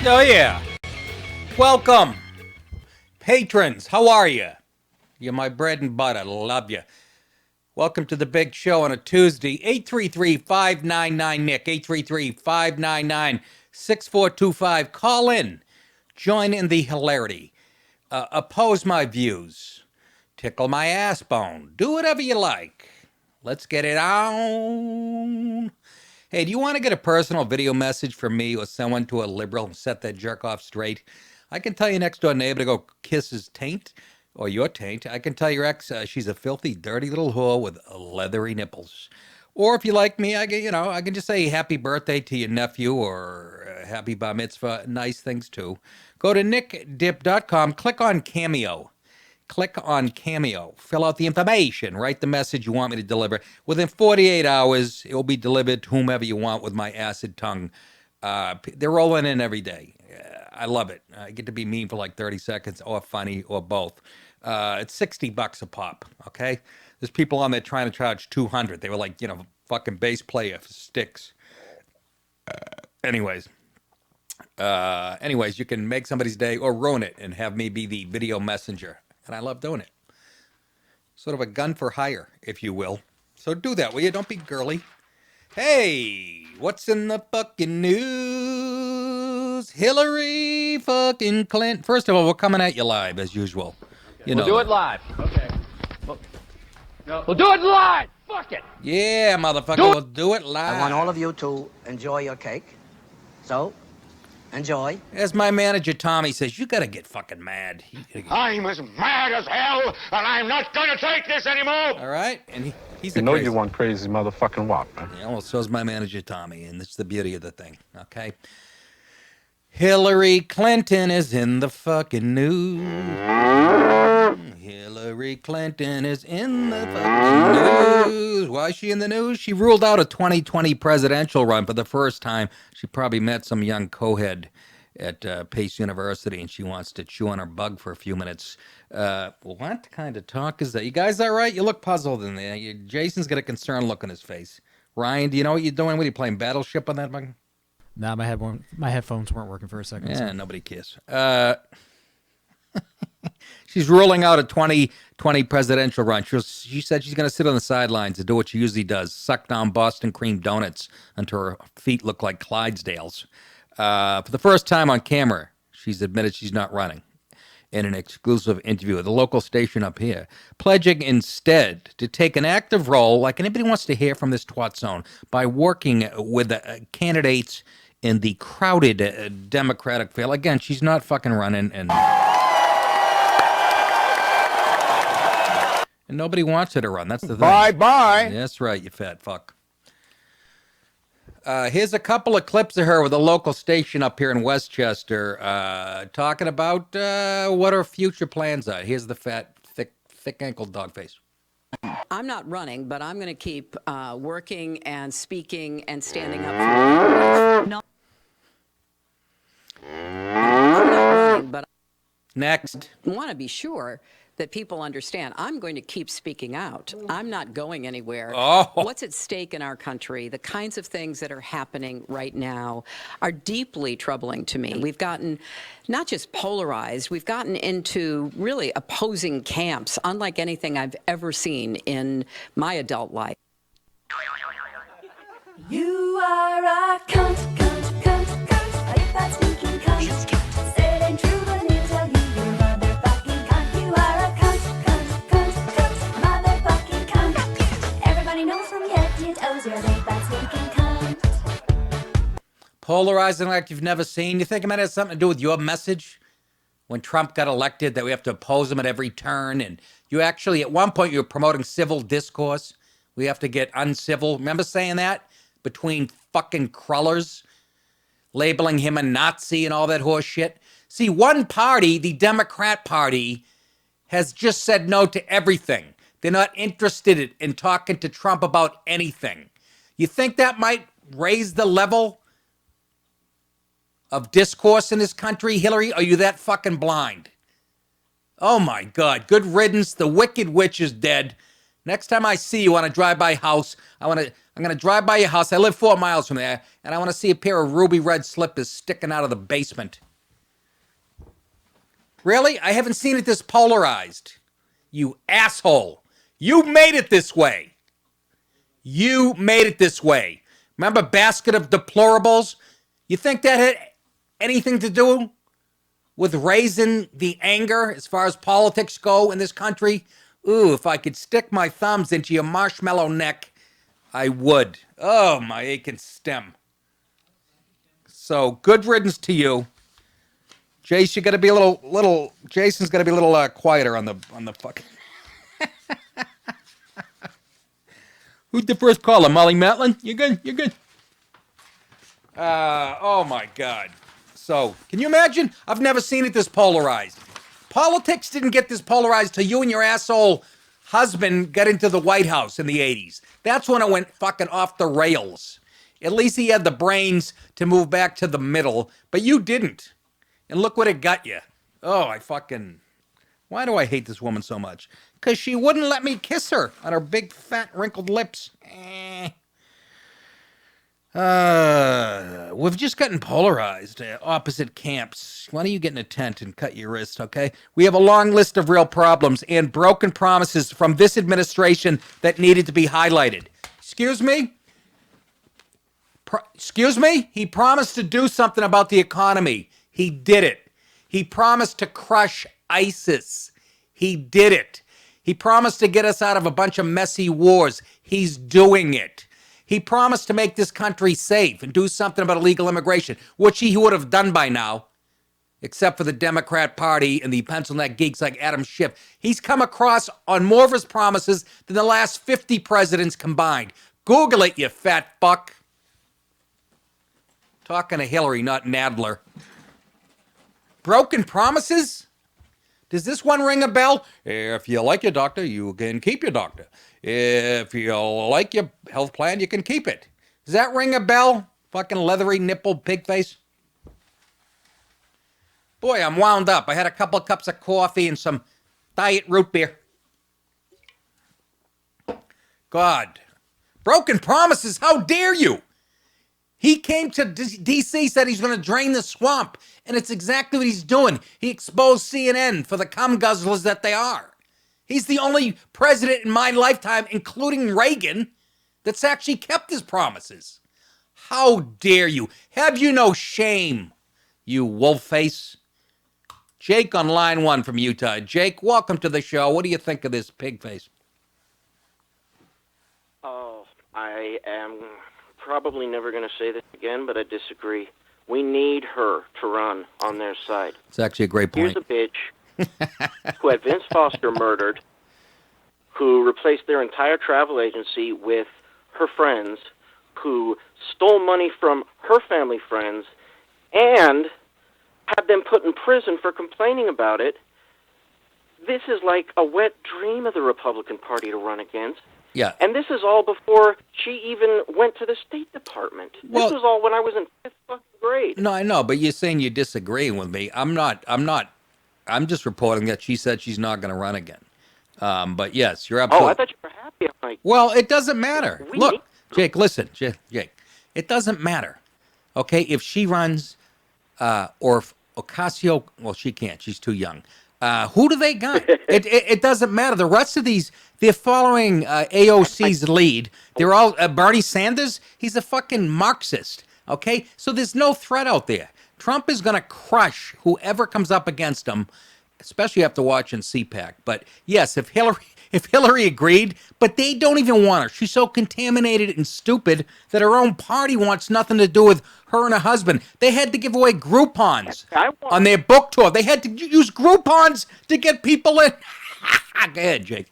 Oh, yeah. Welcome. Patrons, how are you? You're my bread and butter. Love you. Welcome to the big show on a Tuesday. 833-599-NICK. 833-599-6425. Call in. Join in the hilarity. Oppose my views. Tickle my ass bone. Do whatever you like. Let's get it on. Hey, do you want to get a personal video message from me or someone to a liberal and set that jerk off straight? I can tell your next door neighbor to go kiss his taint or your taint. I can tell your ex she's a filthy, dirty little whore with leathery nipples. Or if you like me, I can just say happy birthday to your nephew or happy bar mitzvah. Nice things too. Go to nickdip.com, click on Cameo. Click on Cameo, fill out the information, write the message you want me to deliver. Within 48 hours, it will be delivered to whomever you want with my acid tongue. They're rolling in every day. I love it. I get to be mean for like 30 seconds or funny or both. It's $60 a pop, okay? There's people on there trying to charge $200. They were like, fucking bass player for sticks. Anyways, you can make somebody's day or ruin it and have me be the video messenger. And I love doing it. Sort of a gun for hire, if you will. So do that, will you? Don't be girly. Hey, what's in the fucking news? Hillary fucking Clinton. First of all, we're coming at you live, as usual. Okay. We'll do it live. Okay. We'll do it live. Fuck it. Yeah, motherfucker, we'll do it live. I want all of you to enjoy your cake. So, enjoy. As my manager Tommy says, you gotta get fucking mad. I'm as mad as hell, and I'm not gonna take this anymore. All right, and he's you one crazy motherfucking wop, man. Yeah, well, so's my manager Tommy, and that's the beauty of the thing. Okay, Hillary Clinton is in the fucking news. Hillary Clinton is in the fucking news. Why is she in the news? She ruled out a 2020 presidential run for the first time. She probably met some young co-head at Pace University, and she wants to chew on her bug for a few minutes. What kind of talk is that? You guys all right? You look puzzled in there. Jason's got a concerned look on his face. Ryan, do you know what you're doing? What are you playing, Battleship on that bug? Nah, my headphones weren't working for a second. Yeah, so. Nobody cares. She's ruling out a 2020 presidential run. She said she's going to sit on the sidelines and do what she usually does, suck down Boston cream donuts until her feet look like Clydesdales. For the first time on camera, she's admitted she's not running in an exclusive interview with a local station up here, pledging instead to take an active role, like anybody wants to hear from this twat zone, by working with candidates in the crowded Democratic field. Again, she's not fucking running, and nobody wants her to run. That's the thing. Bye-bye. That's right, you fat fuck. Here's a couple of clips of her with a local station up here in Westchester talking about what her future plans are. Here's the fat, thick-ankled dog face. I'm not running, but I'm going to keep working and speaking and standing up for no. I'm not running, but Next. I want to be sure that people understand I'm going to keep speaking out. I'm not going anywhere. Oh. What's at stake in our country, the kinds of things that are happening right now are deeply troubling to me. We've gotten not just polarized, we've gotten into really opposing camps, unlike anything I've ever seen in my adult life. You are a cunt, cunt, cunt, cunt. If that's stinking cunt. It ain't true, but he'll tell you you're motherfucking cunt. You are a cunt, cunt, cunt, cunt. Motherfucking cunt. Everybody knows from your head to your toes you're a big fat stinking cunt. Polarizing like you've never seen. You think it might have something to do with your message? When Trump got elected, that we have to oppose him at every turn. And you actually, at one point, you were promoting civil discourse. We have to get uncivil. Remember saying that? Between fucking crullers, labeling him a Nazi and all that horse shit. See, one party, the Democrat Party, has just said no to everything. They're not interested in talking to Trump about anything. You think that might raise the level of discourse in this country, Hillary? Are you that fucking blind? Oh my God, good riddance. The Wicked Witch is dead. Next time I see you on a drive-by house, I'm gonna drive by your house. I live 4 miles from there, and I want to see a pair of ruby red slippers sticking out of the basement. Really? I haven't seen it this polarized. You asshole. You made it this way. You made it this way. Remember Basket of Deplorables? You think that had anything to do with raising the anger as far as politics go in this country? Ooh, if I could stick my thumbs into your marshmallow neck, I would. Oh, my aching stem. So, good riddance to you. Jace, you got to be a little. Jason's got to be a little quieter on the fucking. Who's the first caller? Molly Matlin? You good? You good? Oh my God. So, can you imagine? I've never seen it this polarized. Politics didn't get this polarized till you and your asshole husband got into the White House in the 80s. That's when it went fucking off the rails. At least he had the brains to move back to the middle, but you didn't. And look what it got you. Oh, why do I hate this woman so much? Because she wouldn't let me kiss her on her big, fat, wrinkled lips. We've just gotten polarized, opposite camps. Why don't you get in a tent and cut your wrist, okay? We have a long list of real problems and broken promises from this administration that needed to be highlighted. Excuse me? Excuse me? He promised to do something about the economy. He did it. He promised to crush ISIS. He did it. He promised to get us out of a bunch of messy wars. He's doing it. He promised to make this country safe and do something about illegal immigration, which he would have done by now, except for the Democrat Party and the pencil neck geeks like Adam Schiff. He's come across on more of his promises than the last 50 presidents combined. Google it, you fat fuck. Talking to Hillary, not Nadler. Broken promises? Does this one ring a bell? If you like your doctor, you can keep your doctor. If you like your health plan, you can keep it. Does that ring a bell? Fucking leathery nipple pig face. Boy, I'm wound up. I had a couple of cups of coffee and some diet root beer. God. Broken promises, how dare you? He came to D.C., said he's going to drain the swamp, and it's exactly what he's doing. He exposed CNN for the cum guzzlers that they are. He's the only president in my lifetime, including Reagan, that's actually kept his promises. How dare you? Have you no shame, you wolf face? Jake on line 1 from Utah. Jake, welcome to the show. What do you think of this pig face? Oh, I am probably never going to say this again, but I disagree. We need her to run on their side. It's actually a great point. Here's a bitch who had Vince Foster murdered, who replaced their entire travel agency with her friends, who stole money from her family friends, and had them put in prison for complaining about it. This is like a wet dream of the Republican Party to run against. Yeah. And this is all before she even went to the State Department. This was all when I was in 5th fucking grade. No, I know, but you're saying you're disagreeing with me. I'm I'm just reporting that she said she's not going to run again. But yes, you're absolutely. Oh, I thought you were happy. I'm like, well, it doesn't matter. Look, Jake, listen, Jake, it doesn't matter. Okay, if she runs, or if Ocasio, well, she can't. She's too young. Who do they got? It doesn't matter. The rest of these, they're following AOC's lead. They're all Bernie Sanders. He's a fucking Marxist. Okay, so there's no threat out there. Trump is going to crush whoever comes up against him, especially after watching C-PAC. But yes, if Hillary agreed, but they don't even want her. She's so contaminated and stupid that her own party wants nothing to do with her and her husband. They had to give away Groupons on their book tour. They had to use Groupons to get people in. Go ahead, Jake.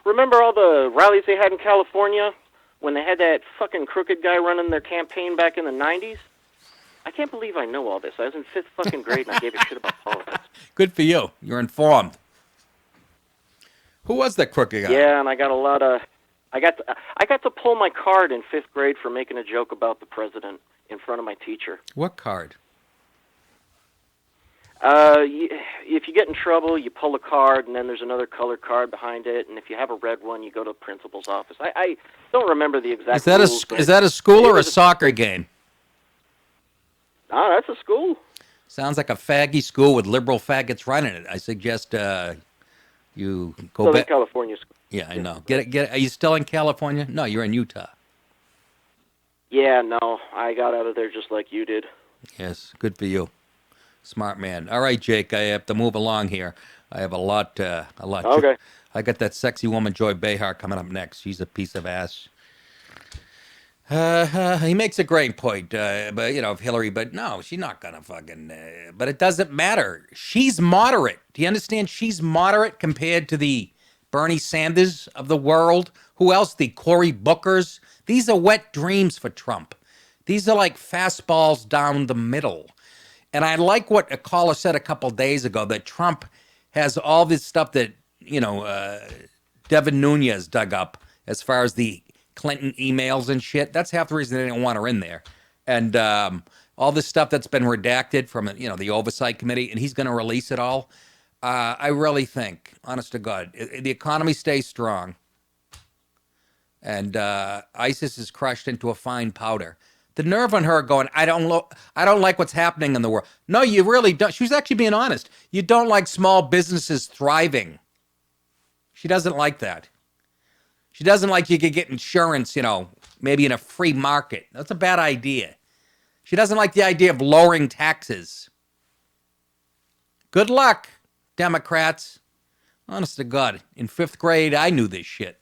Remember all the rallies they had in California when they had that fucking crooked guy running their campaign back in the 90s? I can't believe I know all this. I was in 5th fucking grade and I gave a shit about politics. Good for you. You're informed. Who was that crooked guy? Yeah, and I got a lot of... I got to pull my card in 5th grade for making a joke about the president in front of my teacher. What card? If you get in trouble, you pull a card, and then there's another colored card behind it. And if you have a red one, you go to the principal's office. I don't remember the exact rules. Is that a school or a soccer game? Ah, that's a school. Sounds like a faggy school with liberal faggots running it. I suggest you go Southern back. California school. Yeah, I know. Get. Are you still in California? No, you're in Utah. Yeah, no, I got out of there just like you did. Yes, good for you. Smart man. All right, Jake, I have to move along here. I have a lot. Okay. I got that sexy woman, Joy Behar, coming up next. She's a piece of ass. He makes a great point, but of Hillary. But no, she's not gonna fucking. But it doesn't matter. She's moderate. Do you understand? She's moderate compared to the Bernie Sanders of the world. Who else? The Cory Bookers. These are wet dreams for Trump. These are like fastballs down the middle. And I like what a caller said a couple days ago, that Trump has all this stuff that, Devin Nunes dug up as far as the Clinton emails and shit. That's half the reason they didn't want her in there. And all this stuff that's been redacted from, the Oversight Committee, and he's going to release it all. I really think, honest to God, the economy stays strong. And ISIS is crushed into a fine powder. The nerve on her going, I don't like what's happening in the world. No, you really don't. She was actually being honest. You don't like small businesses thriving. She doesn't like that. She doesn't like you could get insurance, maybe in a free market. That's a bad idea. She doesn't like the idea of lowering taxes. Good luck, Democrats. Honest to God, in 5th grade, I knew this shit.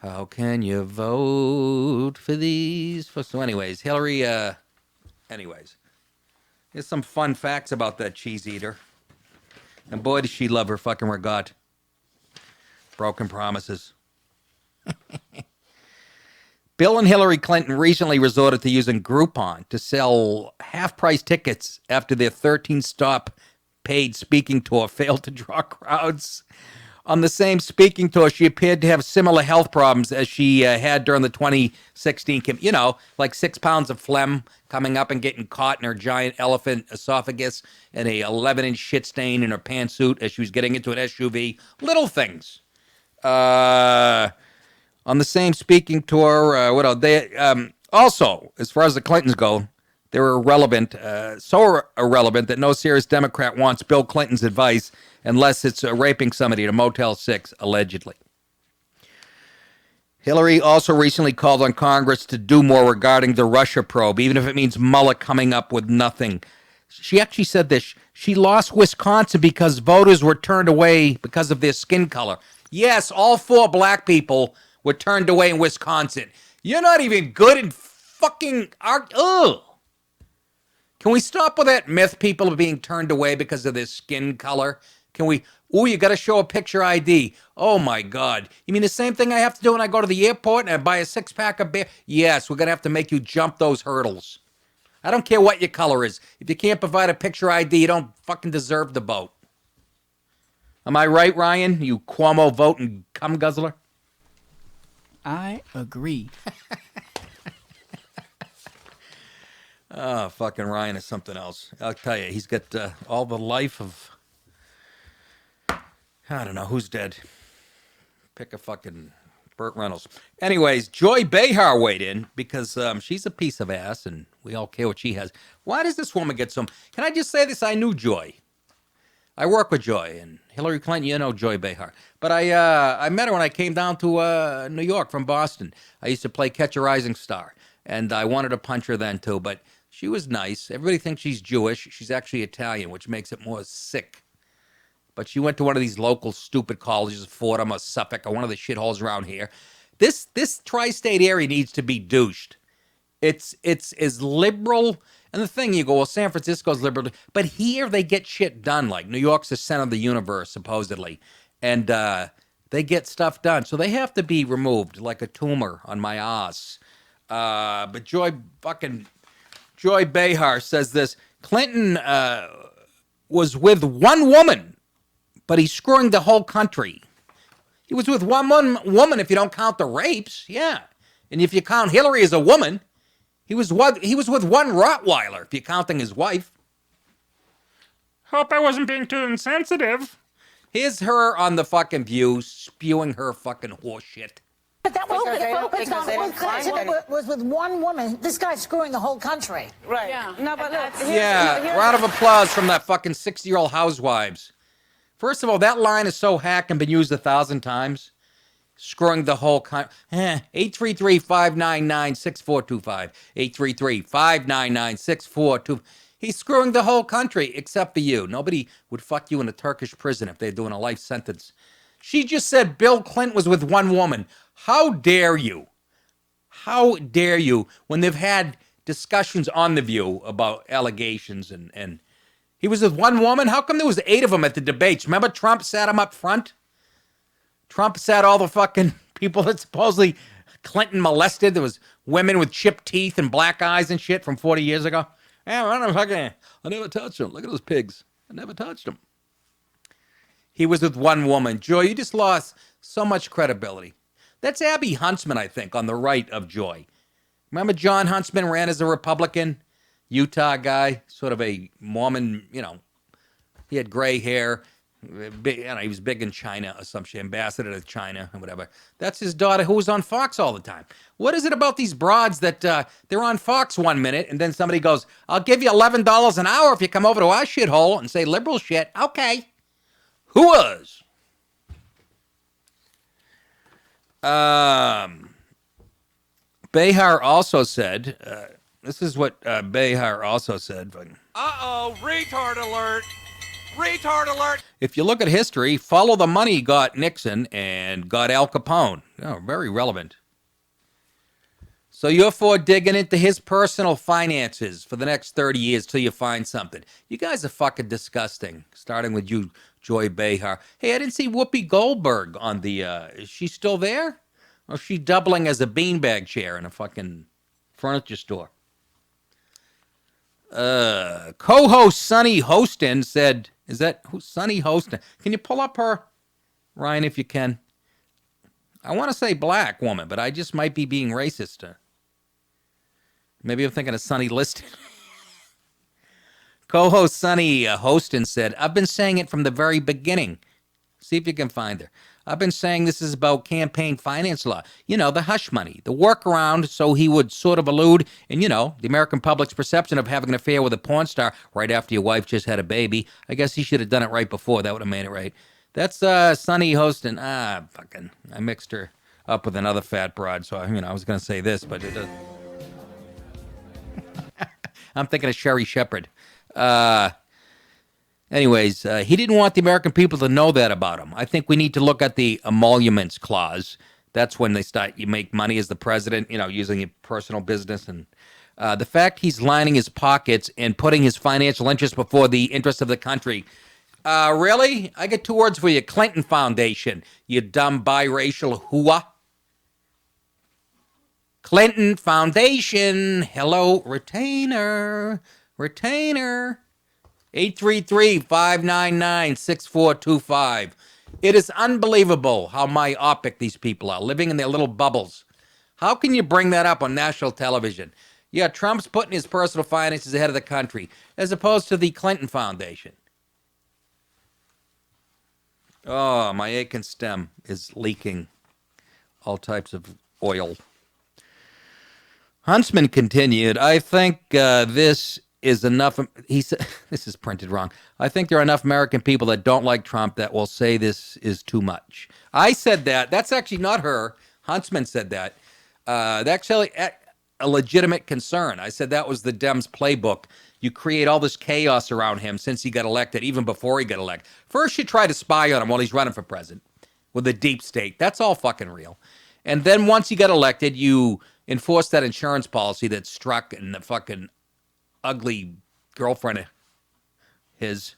How can you vote for these? So anyways, Hillary, here's some fun facts about that cheese eater. And boy, does she love her fucking regat. Broken promises. Bill and Hillary Clinton recently resorted to using Groupon to sell half-price tickets after their 13-stop paid speaking tour failed to draw crowds. On the same speaking tour, she appeared to have similar health problems as she had during the 2016, like 6 pounds of phlegm coming up and getting caught in her giant elephant esophagus and a 11-inch shit stain in her pantsuit as she was getting into an SUV. Little things. On the same speaking tour, also, as far as the Clintons go, they were irrelevant, so irrelevant that no serious Democrat wants Bill Clinton's advice unless it's raping somebody at a Motel 6, allegedly. Hillary also recently called on Congress to do more regarding the Russia probe, even if it means Mueller coming up with nothing. She actually said this. She lost Wisconsin because voters were turned away because of their skin color. Yes, all 4 black people were turned away in Wisconsin. You're not even good in fucking... Ugh. Can we stop with that myth, people are being turned away because of their skin color? Can we... Ooh, you got to show a picture ID. Oh, my God. You mean the same thing I have to do when I go to the airport and I buy a 6-pack of beer? Yes, we're going to have to make you jump those hurdles. I don't care what your color is. If you can't provide a picture ID, you don't fucking deserve the vote. Am I right, Ryan? You Cuomo voting cum guzzler? I agree. Oh, fucking Ryan is something else. I'll tell you, he's got all the life of... I don't know, who's dead? Pick a fucking Burt Reynolds. Anyways, Joy Behar weighed in because she's a piece of ass and we all care what she has. Why does this woman get some... Can I just say this? I knew Joy. I work with Joy, and Hillary Clinton, you know Joy Behar. But I met her when I came down to New York from Boston. I used to play Catch a Rising Star, and I wanted to punch her then too, but she was nice. Everybody thinks she's Jewish. She's actually Italian, which makes it more sick. But she went to one of these local stupid colleges, Fordham or Suffolk or one of the shitholes around here. This tri-state area needs to be douched. It's as liberal... And the thing, you go, well, San Francisco's liberal, but here they get shit done. Like New York's the center of the universe, supposedly, and they get stuff done. So they have to be removed like a tumor on my ass. But Joy Behar says this: Clinton was with one woman, but he's screwing the whole country. He was with one woman if you don't count the rapes, yeah, and if you count Hillary as a woman. He was with one Rottweiler, if you're counting his wife. Hope I wasn't being too insensitive. Here's her on the fucking View spewing her fucking horse shit. But that was was with one woman. This guy's screwing the whole country. Right. Yeah. No, but look. Round of applause from that fucking 60-year-old housewives. First of all, that line is so hacked and been used 1,000 times. Screwing the whole country. 833-599-6425. 833-599-6425. He's screwing the whole country except for you. Nobody would fuck you in a Turkish prison if they're doing a life sentence. She just said Bill Clinton was with one woman. How dare you? How dare you when they've had discussions on The View about allegations and he was with one woman? How come there was 8 of them at the debates? Remember Trump sat him up front? Trump sat all the fucking people that supposedly Clinton molested. There was women with chipped teeth and black eyes and shit from 40 years ago. Yeah, I never touched them. Look at those pigs. I never touched them. He was with one woman. Joy, you just lost so much credibility. That's Abby Huntsman, I think, on the right of Joy. Remember John Huntsman ran as a Republican? Utah guy, sort of a Mormon, he had gray hair. Big, he was big in China or some shit, ambassador to China or whatever. That's his daughter who was on Fox all the time. What is it about these broads that they're on Fox 1 minute and then somebody goes, I'll give you $11 an hour if you come over to our shithole and say liberal shit. Okay. Who was? Behar also said, this is what Behar also said. Uh-oh, retard alert. Retard alert. If you look at history, follow the money got Nixon and got Al Capone. Oh, very relevant. So you're for digging into his personal finances for the next 30 years till you find something. You guys are fucking disgusting, starting with you, Joy Behar. Hey, I didn't see Whoopi Goldberg on the, is she still there? Or is she doubling as a beanbag chair in a fucking furniture store? Co-host Sonny Hostin said, is that who? Sonny Hostin? Can you pull up her, Ryan, if you can? I want to say black woman, but I just might be being racist. Maybe I'm thinking of Sonny Liston. Co-host Sonny Hostin said, I've been saying it from the very beginning. See if you can find her. I've been saying this is about campaign finance law. The hush money, the workaround so he would sort of allude, and the American public's perception of having an affair with a porn star right after your wife just had a baby. I guess he should have done it right before. That would have made it right. That's Sonny Hostin. I mixed her up with another fat broad, so, I was going to say this, but it doesn't. I'm thinking of Sherry Shepherd. Anyways, he didn't want the American people to know that about him. I think we need to look at the emoluments clause. That's when you make money as the president, using your personal business. And the fact he's lining his pockets and putting his financial interests before the interests of the country. Really? I got 2 words for you. Clinton Foundation, you dumb biracial hooah. Clinton Foundation. Hello, retainer. 833-599-6425. It is unbelievable how myopic these people are, living in their little bubbles. How can you bring that up on national television? Yeah, Trump's putting his personal finances ahead of the country, as opposed to the Clinton Foundation. Oh, my Aiken stem is leaking all types of oil. Huntsman continued, I think this is enough. He said, this is printed wrong. I think there are enough American people that don't like Trump that will say this is too much. I said that. That's actually not her. Huntsman said that. That's actually a legitimate concern. I said that was the Dems playbook. You create all this chaos around him since he got elected, even before he got elected. First, you try to spy on him while he's running for president with the deep state. That's all fucking real. And then once he got elected, you enforce that insurance policy that struck in the fucking ugly girlfriend of his.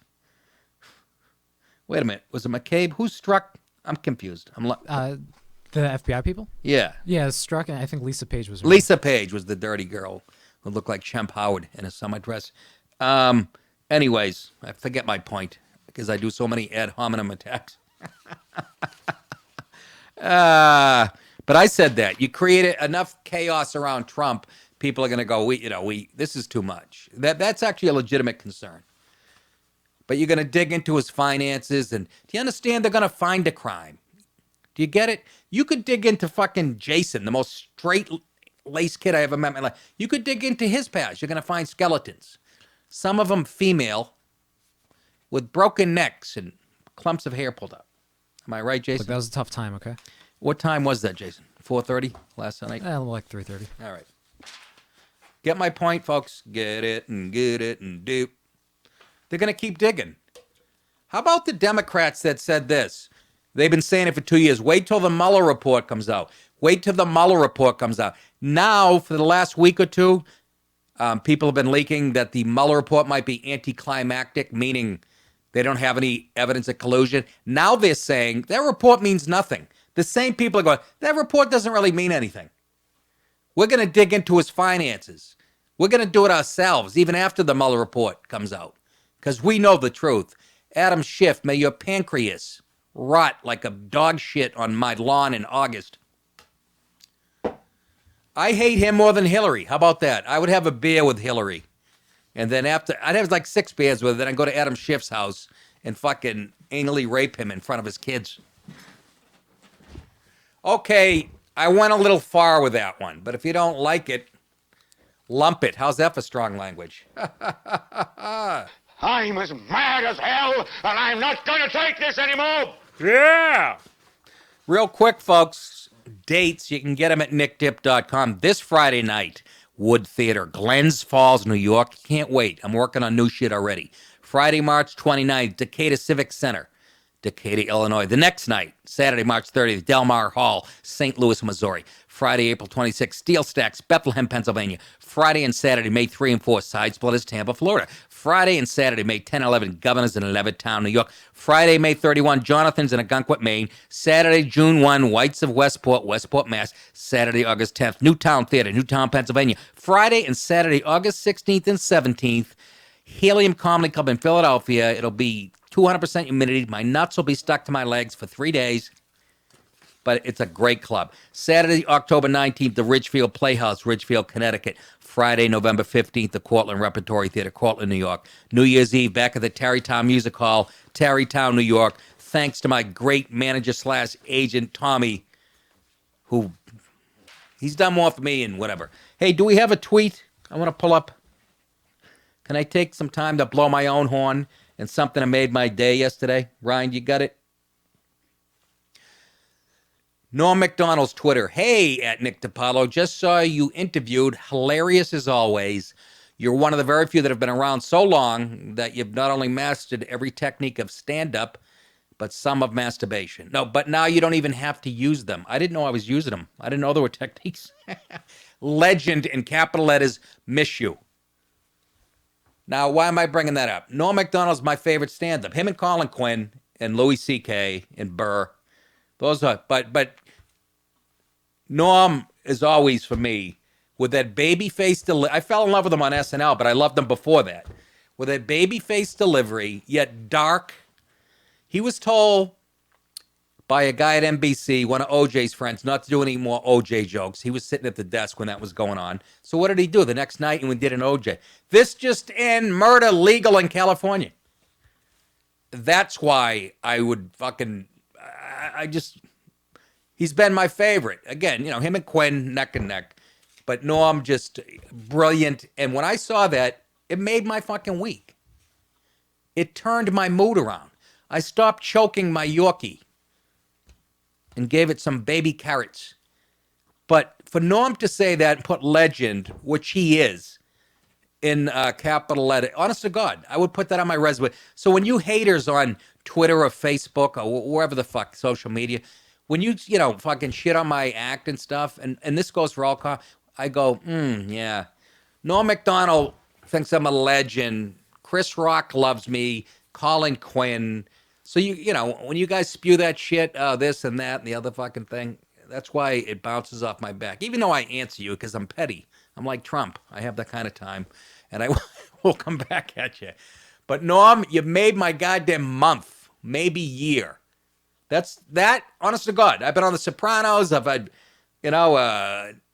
Wait a minute. Was it McCabe? Who struck? I'm confused. The FBI people? Yeah. Yeah, struck. I think Lisa Page was. Lisa Page was the dirty girl who looked like Shemp Howard in a summer dress. Anyways, I forget my point because I do so many ad hominem attacks. But I said that. You created enough chaos around Trump, people are going to go, this is too much. That's actually a legitimate concern. but you're going to dig into his finances. And do you understand they're going to find a crime? Do you get it? You could dig into fucking Jason, the most straight-laced kid I ever met in my life. You could dig into his past. You're going to find skeletons. Some of them female with broken necks and clumps of hair pulled up. Am I right, Jason? Look, that was a tough time, okay? What time was that, Jason? 4:30 last night? Like 3:30. All right. Get my point, folks. Get it and do. They're going to keep digging. How about the Democrats that said this? They've been saying it for 2 years. Wait till the Mueller report comes out. Wait till the Mueller report comes out. Now, for the last week or two, people have been leaking that the Mueller report might be anticlimactic, meaning they don't have any evidence of collusion. Now they're saying that report means nothing. The same people are going, that report doesn't really mean anything. We're going to dig into his finances. We're going to do it ourselves, even after the Mueller report comes out, because we know the truth. Adam Schiff, may your pancreas rot like a dog shit on my lawn in August. I hate him more than Hillary. How about that? I would have a beer with Hillary. And then after, I'd have like 6 beers with her. Then I'd go to Adam Schiff's house and fucking anally rape him in front of his kids. Okay, I went a little far with that one. But if you don't like it, lump it. How's that for strong language? I'm as mad as hell, and I'm not going to take this anymore. Yeah. Real quick, folks, dates, you can get them at nickdip.com. This Friday night, Wood Theater, Glens Falls, New York. Can't wait. I'm working on new shit already. Friday, March 29th, Decatur Civic Center, Decatur, Illinois. The next night, Saturday, March 30th, Del Mar Hall, St. Louis, Missouri. Friday, April 26th, Steel Stacks, Bethlehem, Pennsylvania. Friday and Saturday, May 3 and 4, Side Splitters, Tampa, Florida. Friday and Saturday, May 10 and 11, Governors in Levittown, New York. Friday, May 31, Jonathan's in Algonquin, Maine. Saturday, June 1, Whites of Westport, Westport, Mass. Saturday, August 10th, Newtown Theater, Newtown, Pennsylvania. Friday and Saturday, August 16th and 17th, Helium Comedy Club in Philadelphia. It'll be 200% humidity. My nuts will be stuck to my legs for 3 days. But it's a great club. Saturday, October 19th, the Ridgefield Playhouse, Ridgefield, Connecticut. Friday, November 15th, the Cortland Repertory Theater, Cortland, New York. New Year's Eve, back at the Tarrytown Music Hall, Tarrytown, New York. Thanks to my great manager/agent, Tommy, who, he's done more for me and whatever. Hey, do we have a tweet I want to pull up? Can I take some time to blow my own horn and something that made my day yesterday? Ryan, you got it? Norm Macdonald's Twitter. Hey, at Nick DiPaolo. Just saw you interviewed. Hilarious as always. You're one of the very few that have been around so long that you've not only mastered every technique of stand-up, but some of masturbation. No, but now you don't even have to use them. I didn't know I was using them. I didn't know there were techniques. Legend in capital letters, miss you. Now, why am I bringing that up? Norm Macdonald's my favorite stand-up. Him and Colin Quinn and Louis C.K. and Burr. Those are, but Norm is always, for me, with that baby face delivery. I fell in love with him on SNL, but I loved him before that. With that baby face delivery, yet dark. He was told by a guy at NBC, one of OJ's friends, not to do any more OJ jokes. He was sitting at the desk when that was going on. So what did he do the next night? And we did an OJ. This just in, murder legal in California. That's why I would fucking... he's been my favorite. Again, you know, him and Quinn, neck and neck. But Norm, just brilliant. And when I saw that, it made my fucking week. It turned my mood around. I stopped choking my Yorkie and gave it some baby carrots. But for Norm to say that and put legend, which he is, in capital letter, honest to God, I would put that on my resume. So when you haters on Twitter or Facebook or wherever the fuck, social media, when you fucking shit on my act and stuff, and this goes for all, I go, yeah. Norm Macdonald thinks I'm a legend. Chris Rock loves me. Colin Quinn. So, when you guys spew that shit, this and that and the other fucking thing, that's why it bounces off my back. Even though I answer you because I'm petty. I'm like Trump. I have that kind of time. And I will come back at you. But Norm, you made my goddamn month, maybe year. That's that, honest to God. I've been on The Sopranos. I've had,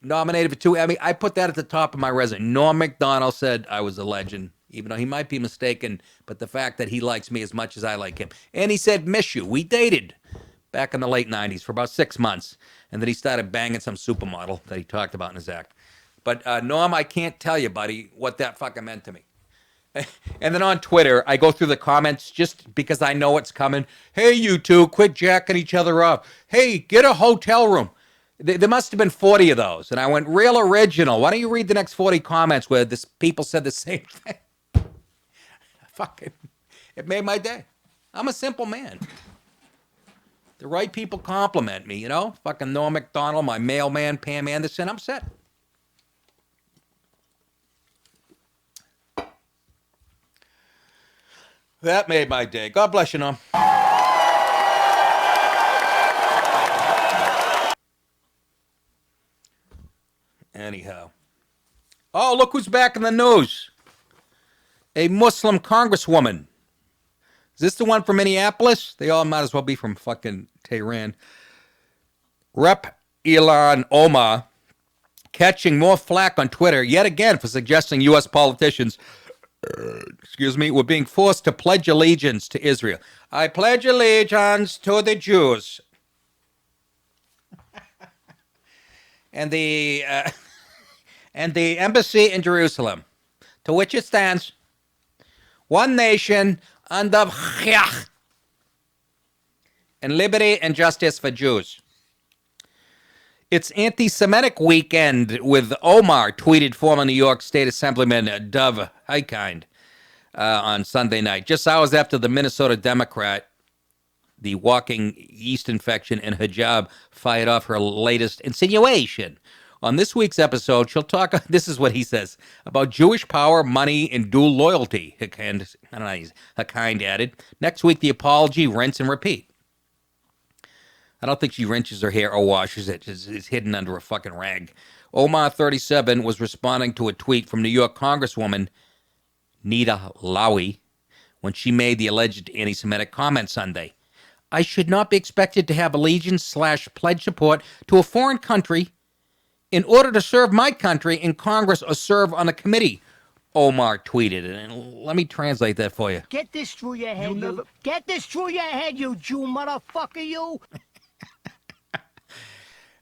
nominated for 2 Emmy. I put that at the top of my resume. Norm Macdonald said I was a legend. even though he might be mistaken, but the fact that he likes me as much as I like him. And he said, miss you. We dated back in the late 90s for about 6 months, and then he started banging some supermodel that he talked about in his act. But Norm, I can't tell you, buddy, what that fucking meant to me. And then on Twitter, I go through the comments just because I know what's coming. Hey, you two, quit jacking each other up. Hey, get a hotel room. There must have been 40 of those. And I went, real original. Why don't you read the next 40 comments where this people said the same thing? Fucking, it made my day. I'm a simple man. The right people compliment me, you know? Fucking Noah Macdonald, my mailman, Pam Anderson. I'm set. That made my day. God bless you, Noam. Anyhow. Oh, look who's back in the news. A Muslim congresswoman. Is this the one from Minneapolis? They all might as well be from fucking Tehran. Rep. Ilhan Omar catching more flack on Twitter yet again for suggesting U.S. politicians were being forced to pledge allegiance to Israel. I pledge allegiance to the Jews. and the embassy in Jerusalem, to which it stands, one nation under Chiach, and liberty and justice for Jews. It's Anti-Semetic weekend with Omar, tweeted former New York State Assemblyman Dov Hikind on Sunday night, just hours after the Minnesota Democrat, the walking yeast infection and hijab, fired off her latest insinuation. On this week's episode, she'll talk, this is what he says, about Jewish power, money, and dual loyalty, Hikind added. Next week, the apology, rinse and repeat. I don't think she rinses her hair or washes it. It's hidden under a fucking rag. Omar, 37, was responding to a tweet from New York Congresswoman Nita Lowey when she made the alleged anti-Semitic comment Sunday. I should not be expected to have allegiance/pledge support to a foreign country in order to serve my country in Congress or serve on a committee, Omar tweeted. And let me translate that for you. Get this through your head, you. Get this through your head, you Jew motherfucker, you.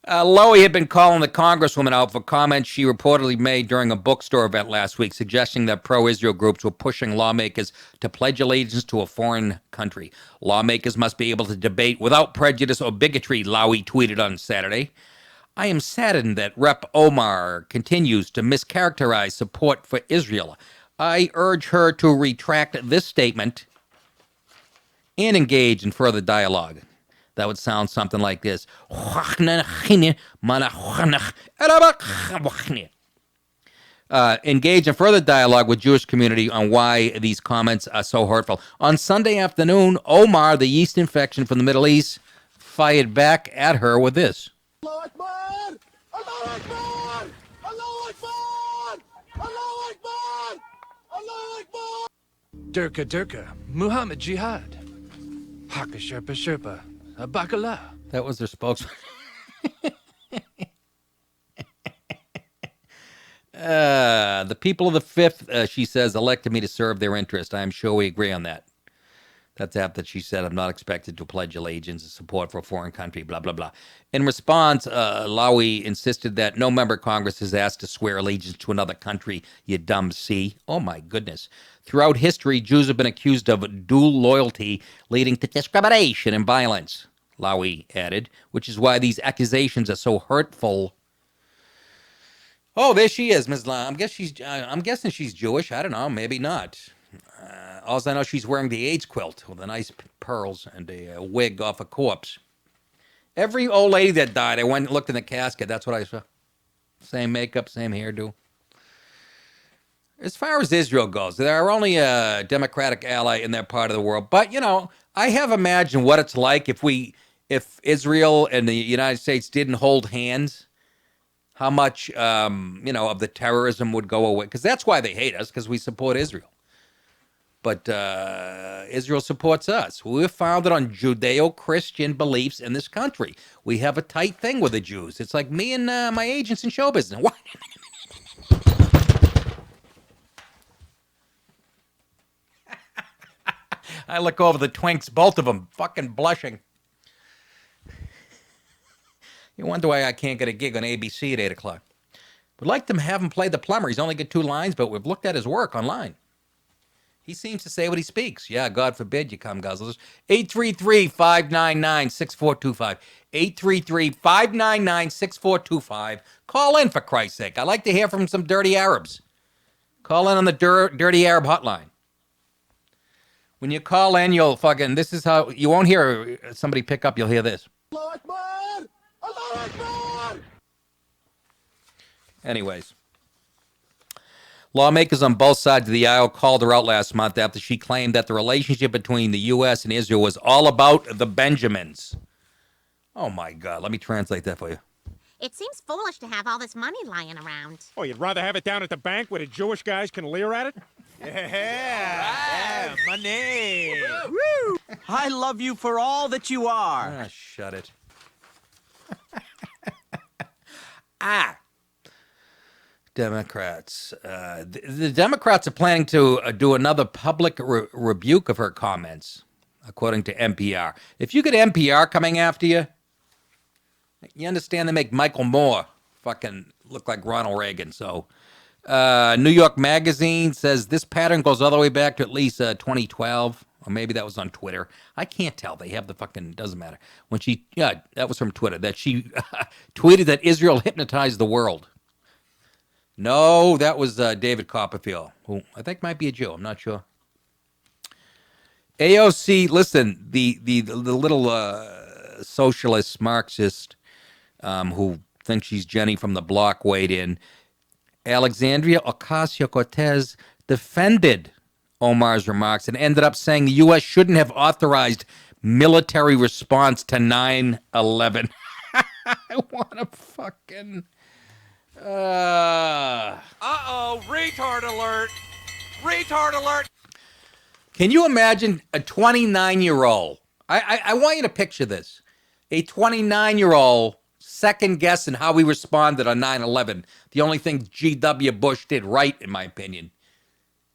Lowy had been calling the Congresswoman out for comments she reportedly made during a bookstore event last week, suggesting that pro-Israel groups were pushing lawmakers to pledge allegiance to a foreign country. Lawmakers must be able to debate without prejudice or bigotry, Lowy tweeted on Saturday. I am saddened that Rep. Omar continues to mischaracterize support for Israel. I urge her to retract this statement and engage in further dialogue. That would sound something like this. Engage in further dialogue with Jewish community on why these comments are so hurtful. On Sunday afternoon, Omar, the yeast infection from the Middle East, fired back at her with this. Allahu Akbar! Allahu Akbar! Allahu Akbar! Allahu Akbar! Allahu Akbar! Durka Durka, Muhammad Jihad, Haka Sherpa Sherpa, Bakala. That was their spokesman. The people of the Fifth, she says, elected me to serve their interest. I am sure we agree on that. That's after she said, I'm not expected to pledge allegiance and support for a foreign country, blah, blah, blah. In response, Lowy insisted that no member of Congress is asked to swear allegiance to another country, you dumb C. Oh, my goodness. Throughout history, Jews have been accused of dual loyalty, leading to discrimination and violence, Lowy added, which is why these accusations are so hurtful. Oh, there she is, Ms. I'm guessing she's Jewish. I don't know. Maybe not. All I know, she's wearing the AIDS quilt with the nice pearls and a wig off a corpse. Every old lady that died, I went and looked in the casket. That's what I saw. Same makeup, same hairdo. As far as Israel goes, they're only a democratic ally in their part of the world. But, you know, I have imagined what it's like if Israel and the United States didn't hold hands, how much, of the terrorism would go away. Because that's why they hate us, because we support Israel. But Israel supports us. We're founded on Judeo-Christian beliefs in this country. We have a tight thing with the Jews. It's like me and my agents in show business. What? I look over the twinks, both of them, fucking blushing. You wonder why I can't get a gig on ABC at 8 o'clock. We'd like to have him play the plumber. He's only got 2 lines, but we've looked at his work online. He seems to say what he speaks. Yeah, God forbid you come, guzzlers. 833-599-6425. 833-599-6425. Call in, for Christ's sake. I'd like to hear from some dirty Arabs. Call in on the dirty Arab hotline. When you call in, you'll fucking... This is how... You won't hear somebody pick up. You'll hear this. Allahu Akbar! Allahu Akbar! Anyways. Lawmakers on both sides of the aisle called her out last month after she claimed that the relationship between the U.S. and Israel was all about the Benjamins. Oh, my God. Let me translate that for you. It seems foolish to have all this money lying around. Oh, you'd rather have it down at the bank where the Jewish guys can leer at it? Yeah, money. Woo! I love you for all that you are. Ah, shut it. Democrats. The Democrats are planning to do another public rebuke of her comments, according to NPR. If you get NPR coming after you, you understand they make Michael Moore fucking look like Ronald Reagan. So, New York Magazine says this pattern goes all the way back to at least 2012, or maybe that was on Twitter. I can't tell. They have the fucking, doesn't matter. When she, yeah, that was from Twitter, that she tweeted that Israel hypnotized the world. No, that was David Copperfield, who I think might be a Jew. I'm not sure. AOC, listen, the little socialist Marxist who thinks she's Jenny from the block weighed in. Alexandria Ocasio-Cortez defended Omar's remarks and ended up saying the U.S. shouldn't have authorized military response to 9/11. I want to fucking... retard alert. Retard alert. Can you imagine a 29-year-old? I want you to picture this. A 29-year-old second guessing how we responded on 9/11. The only thing G.W. Bush did right, in my opinion.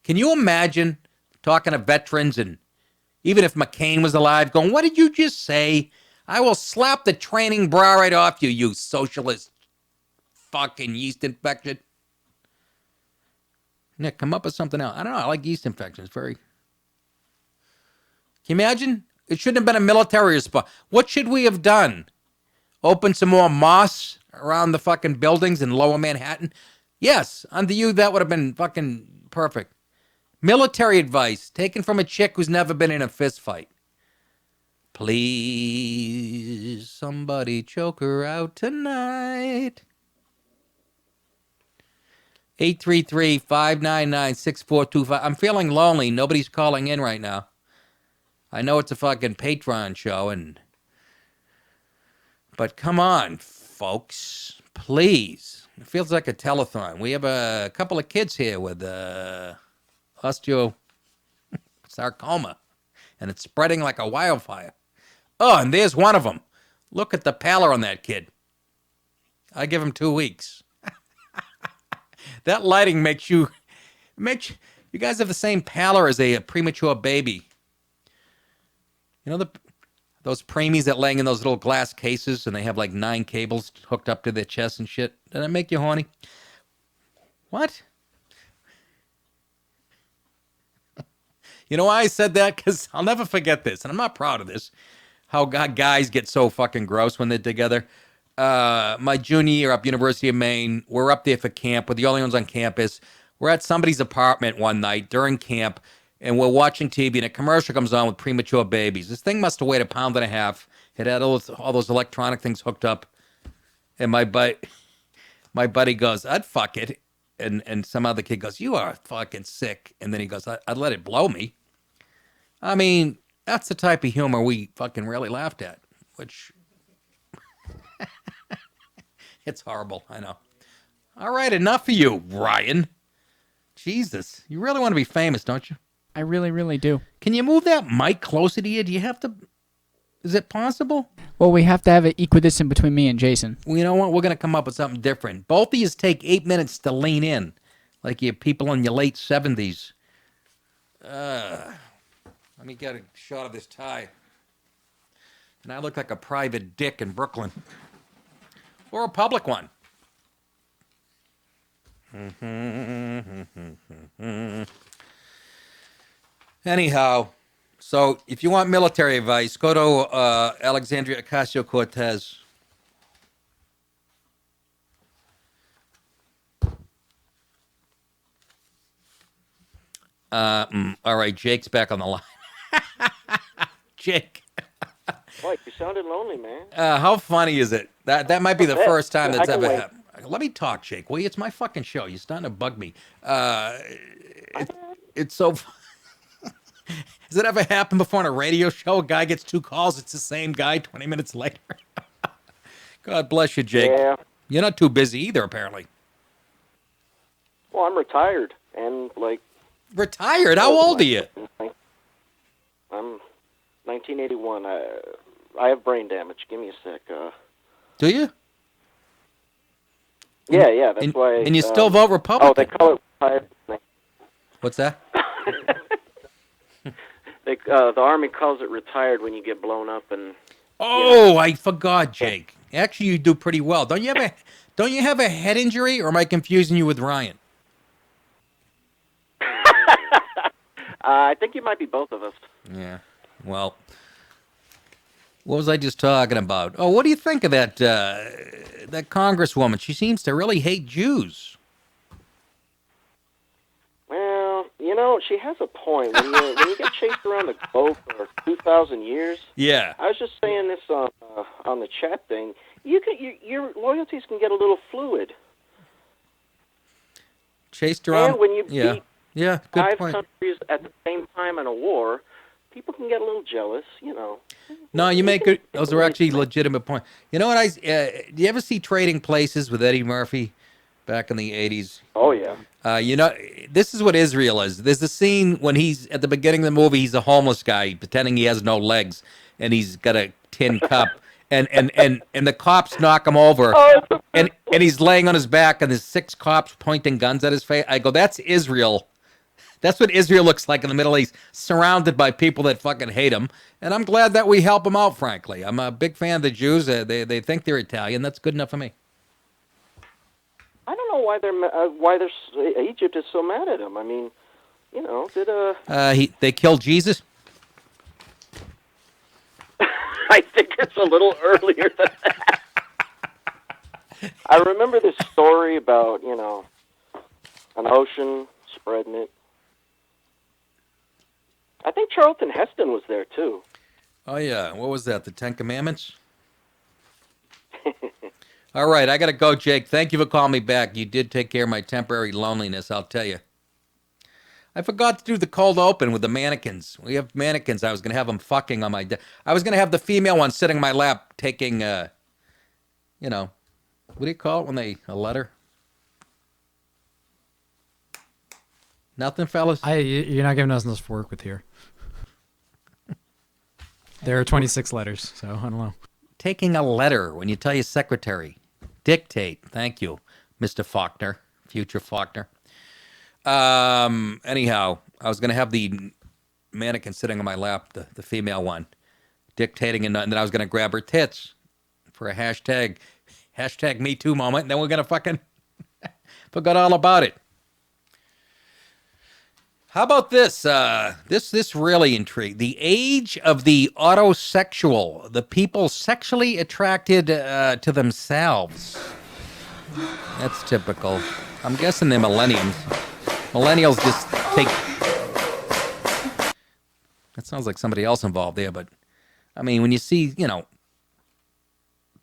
Can you imagine talking to veterans and even if McCain was alive going, what did you just say? I will slap the training bra right off you, you socialist fucking yeast infection. Nick, come up with something else. I don't know. I like yeast infection. It's very... Can you imagine? It shouldn't have been a military response. What should we have done? Open some more mosques around the fucking buildings in Lower Manhattan? Yes, under you, that would have been fucking perfect. Military advice taken from a chick who's never been in a fist fight. Please, somebody choke her out tonight. 833-599-6425. I'm feeling lonely. Nobody's calling in right now. I know it's a fucking Patreon show, but come on, folks. Please. It feels like a telethon. We have a couple of kids here with osteosarcoma, and it's spreading like a wildfire. Oh, and there's one of them. Look at the pallor on that kid. I give him 2 weeks. That lighting makes you guys have the same pallor as a premature baby. You know those preemies that laying in those little glass cases and they have like 9 cables hooked up to their chest and shit? Does that make you horny? What? You know why I said that? Because I'll never forget this, and I'm not proud of this, how guys get so fucking gross when they're together. My junior year up University of Maine, we're up there for camp. We're the only ones on campus. We're at somebody's apartment one night during camp, and we're watching TV, and a commercial comes on with premature babies. This thing must have weighed 1.5 pounds. It had all those electronic things hooked up, and my buddy goes, I'd fuck it. And some other kid goes, you are fucking sick. And then he goes, I'd let it blow me. I mean, that's the type of humor we fucking really laughed at, which... It's horrible, I know. All right, enough of you, Ryan. Jesus, you really want to be famous, don't you? I really, really do. Can you move that mic closer to you? Do you have to... Is it possible? Well, we have to have it equidistant between me and Jason. Well, you know what? We're going to come up with something different. Both of you take 8 minutes to lean in, like you people in your late 70s. I'm Let me get a shot of this tie. And I look like a private dick in Brooklyn. Or a public one. Anyhow, so if you want military advice, go to Alexandria Ocasio-Cortez. All right, Jake's back on the line. Jake. Mike, you sounded lonely, man. How funny is it? That might be the first time that's ever wait. happened. Let me talk, Jake. Will you? It's my fucking show. You're starting to bug me. It's so... Has it ever happened before on a radio show? A guy gets 2 calls. It's the same guy 20 minutes later. God bless you, Jake. Yeah. You're not too busy either, apparently. Well, I'm retired, and, like... Retired? How old are you? I'm 1981. I have brain damage. Give me a sec. Do you? Yeah, that's why... And you still vote Republican? Oh, they call it retired. What's that? The Army calls it retired when you get blown up and... Oh, I forgot, Jake. Actually, you do pretty well. Don't you have a head injury, or am I confusing you with Ryan? I think you might be both of us. Yeah. Well, what was I just talking about? Oh, what do you think of that that congresswoman? She seems to really hate Jews. Well, you know, she has a point. When you get chased around the globe for 2,000 years... Yeah. I was just saying this on the chat thing. Your loyalties can get a little fluid. Chased around... And when you beat good 5 point. countries at the same time in a war, people can get a little jealous, you know. No, you make it. Those are actually legitimate points. You know what? Do you ever see Trading Places with Eddie Murphy back in the 80s? Oh, yeah. You know, this is what Israel is. There's a scene when he's at the beginning of the movie. He's a homeless guy pretending he has no legs, and he's got a tin cup, and the cops knock him over, and he's laying on his back, and there's 6 cops pointing guns at his face. I go, that's Israel. That's what Israel looks like in the Middle East, surrounded by people that fucking hate him. And I'm glad that we help them out, frankly. I'm a big fan of the Jews. They think they're Italian. That's good enough for me. I don't know why Egypt is so mad at him. I mean, you know, they killed Jesus? I think it's a little earlier than that. I remember this story about, you know, an ocean spreading it. I think Charlton Heston was there, too. Oh, yeah. What was that, the 10 Commandments? All right, I got to go, Jake. Thank you for calling me back. You did take care of my temporary loneliness, I'll tell you. I forgot to do the cold open with the mannequins. We have mannequins. I was going to have them fucking on my... I was going to have the female one sitting in my lap taking, you know, what do you call it when they... a letter? Nothing, fellas? You're not giving us enough work with here. There are 26 letters, so I don't know. Taking a letter when you tell your secretary. Dictate. Thank you, Mr. Faulkner, future Faulkner. Anyhow, I was going to have the mannequin sitting on my lap, the female one, dictating, and then I was going to grab her tits for a hashtag Me Too moment, and then we're going to fucking forgot all about it. How about this? This really intrigued. The age of the autosexual, the people sexually attracted to themselves. That's typical. I'm guessing they're millennials. Millennials just take... That sounds like somebody else involved there, but... I mean, when you see, you know,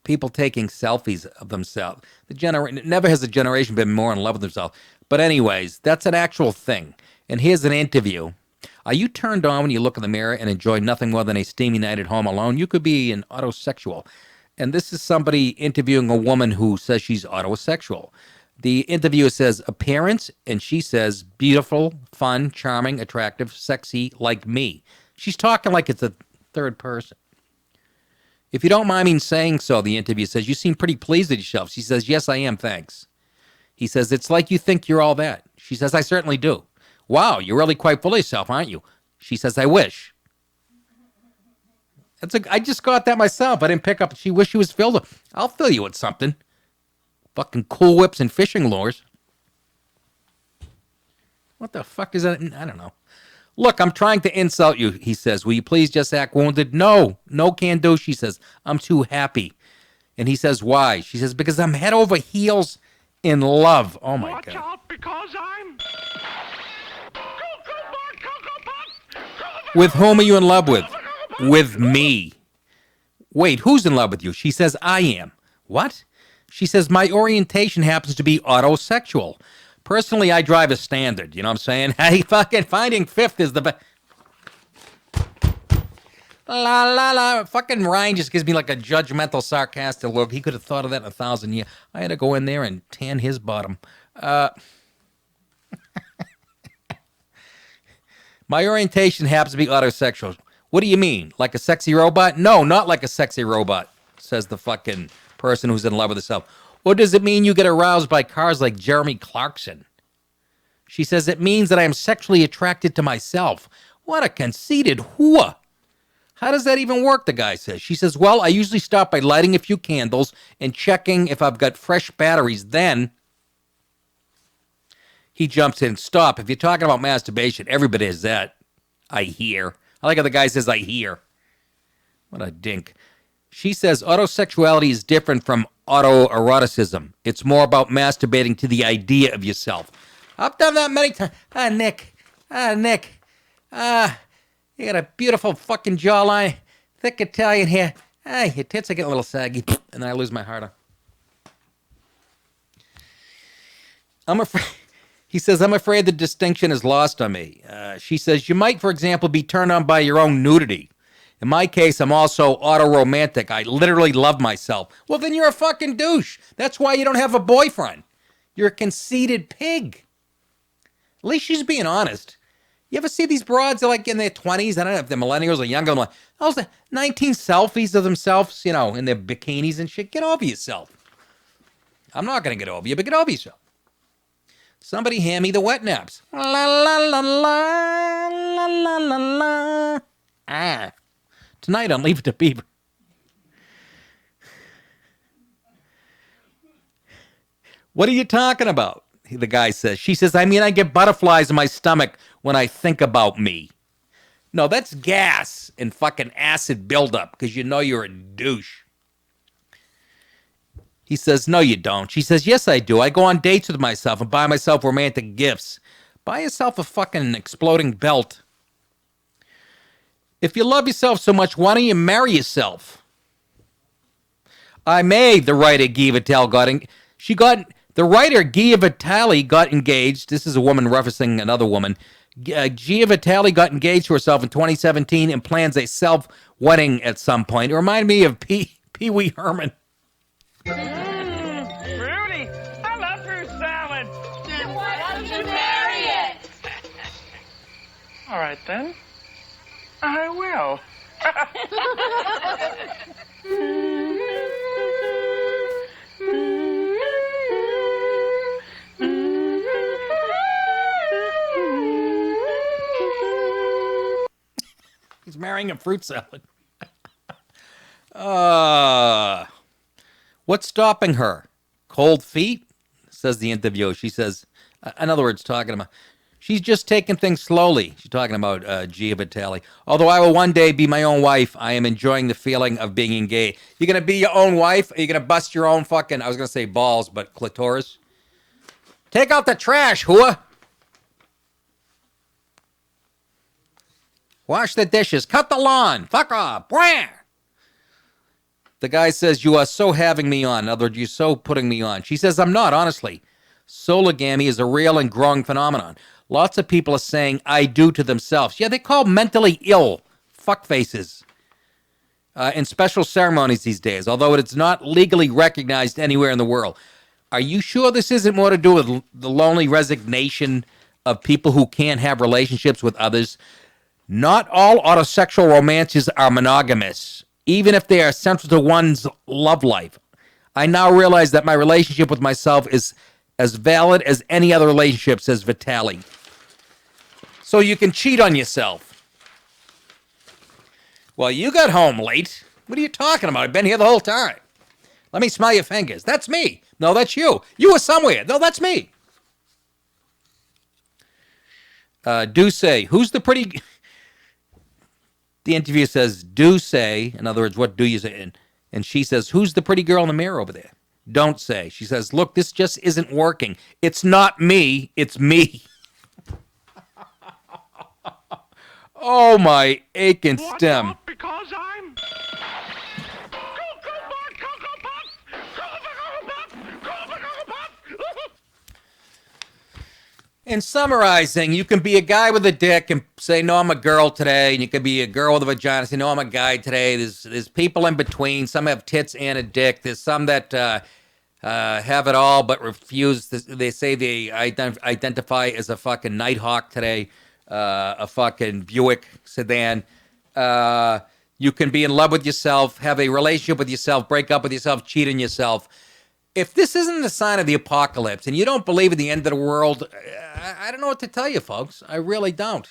people taking selfies of themselves, never has a generation been more in love with themselves. But anyways, that's an actual thing. And here's an interview. Are you turned on when you look in the mirror and enjoy nothing more than a steamy night at home alone? You could be an autosexual. And this is somebody interviewing a woman who says she's autosexual. The interviewer says appearance, and she says beautiful, fun, charming, attractive, sexy, like me. She's talking like it's a third person. If you don't mind me saying so, the interviewer says, you seem pretty pleased with yourself. She says, yes, I am, thanks. He says, it's like you think you're all that. She says, I certainly do. Wow, you're really quite full of yourself, aren't you? She says, I wish. I just got that myself. I didn't pick up. She wished she was filled with. I'll fill you with something. Fucking Cool Whips and fishing lures. What the fuck is that? I don't know. Look, I'm trying to insult you, he says. Will you please just act wounded? No can do, she says. I'm too happy. And he says, why? She says, because I'm head over heels in love. Oh, my God. Watch out, because I'm... With whom are you in love with? With me. Wait, who's in love with you? She says, I am. What? She says, my orientation happens to be autosexual. Personally, I drive a standard. You know what I'm saying? Hey, fucking finding fifth is the best. La, la, la. Fucking Ryan just gives me like a judgmental, sarcastic look. He could have thought of that in 1,000 years. I had to go in there and tan his bottom. My orientation happens to be autosexual. What do you mean? Like a sexy robot? No, not like a sexy robot, says the fucking person who's in love with herself. Or does it mean you get aroused by cars like Jeremy Clarkson? She says it means that I am sexually attracted to myself. What a conceited whore. How does that even work, the guy says. She says, well, I usually start by lighting a few candles and checking if I've got fresh batteries. Then he jumps in. Stop. If you're talking about masturbation, everybody has that. I hear. I like how the guy says, I hear. What a dink. She says autosexuality is different from autoeroticism. It's more about masturbating to the idea of yourself. I've done that many times. Nick. You got a beautiful fucking jawline. Thick Italian hair. Your tits are getting a little saggy. And then I lose my heart. I'm afraid... He says, I'm afraid the distinction is lost on me. She says, you might, for example, be turned on by your own nudity. In my case, I'm also auto-romantic. I literally love myself. Well, then you're a fucking douche. That's why you don't have a boyfriend. You're a conceited pig. At least she's being honest. You ever see these broads? They're like in their 20s. I don't know if they're millennials or younger. I'm like, those 19 selfies of themselves, in their bikinis and shit. Get over yourself. I'm not going to get over you, but get over yourself. Somebody hand me the wet naps. La la la la la la la la. Tonight on Leave It to Beaver. What are you talking about? The guy says. She says, I mean, I get butterflies in my stomach when I think about me. No, that's gas and fucking acid buildup because you know you're a douche. He says, no, you don't. She says, yes, I do. I go on dates with myself and buy myself romantic gifts. Buy yourself a fucking exploding belt. If you love yourself so much, why don't you marry yourself? I may, the writer Gia Vitale the writer Gia Vitale got engaged. This is a woman referencing another woman. Gia Vitale got engaged to herself in 2017 and plans a self-wedding at some point. It reminded me of Pee Wee Herman. Fruity! I love fruit salad! Then why don't you marry it? All right, then. I will. He's marrying a fruit salad. What's stopping her? Cold feet? Says the interviewer. She says, in other words, talking about, she's just taking things slowly. She's talking about Gia Vitale. Although I will one day be my own wife, I am enjoying the feeling of being engaged. You're going to be your own wife? Or are you going to bust your own fucking, I was going to say balls, but clitoris? Take out the trash, whore. Wash the dishes. Cut the lawn. Fuck off. Bwah! The guy says, you are so having me on. In other words, you're so putting me on. She says, I'm not, honestly. Sologamy is a real and growing phenomenon. Lots of people are saying I do to themselves. Yeah, they call mentally ill fuckfaces in special ceremonies these days, although it's not legally recognized anywhere in the world. Are you sure this isn't more to do with the lonely resignation of people who can't have relationships with others? Not all autosexual romances are monogamous, even if they are central to one's love life. I now realize that my relationship with myself is as valid as any other relationship, says Vitale. So you can cheat on yourself. Well, you got home late. What are you talking about? I've been here the whole time. Let me smell your fingers. That's me. No, that's you. You were somewhere. No, that's me. Do say, who's the pretty... The interviewer says, do say, in other words, what do you say? And she says, who's the pretty girl in the mirror over there? Don't say. She says, look, this just isn't working. It's not me. It's me. Oh, my aching stem. Because I'm... In summarizing, you can be a guy with a dick and say, no, I'm a girl today. And you can be a girl with a vagina and say, no, I'm a guy today. There's people in between. Some have tits and a dick. There's some that have it all but refuse. They say they identify as a fucking Nighthawk today, a fucking Buick sedan. You can be in love with yourself, have a relationship with yourself, break up with yourself, cheat on yourself. If this isn't a sign of the apocalypse and you don't believe in the end of the world, I don't know what to tell you, folks. I really don't.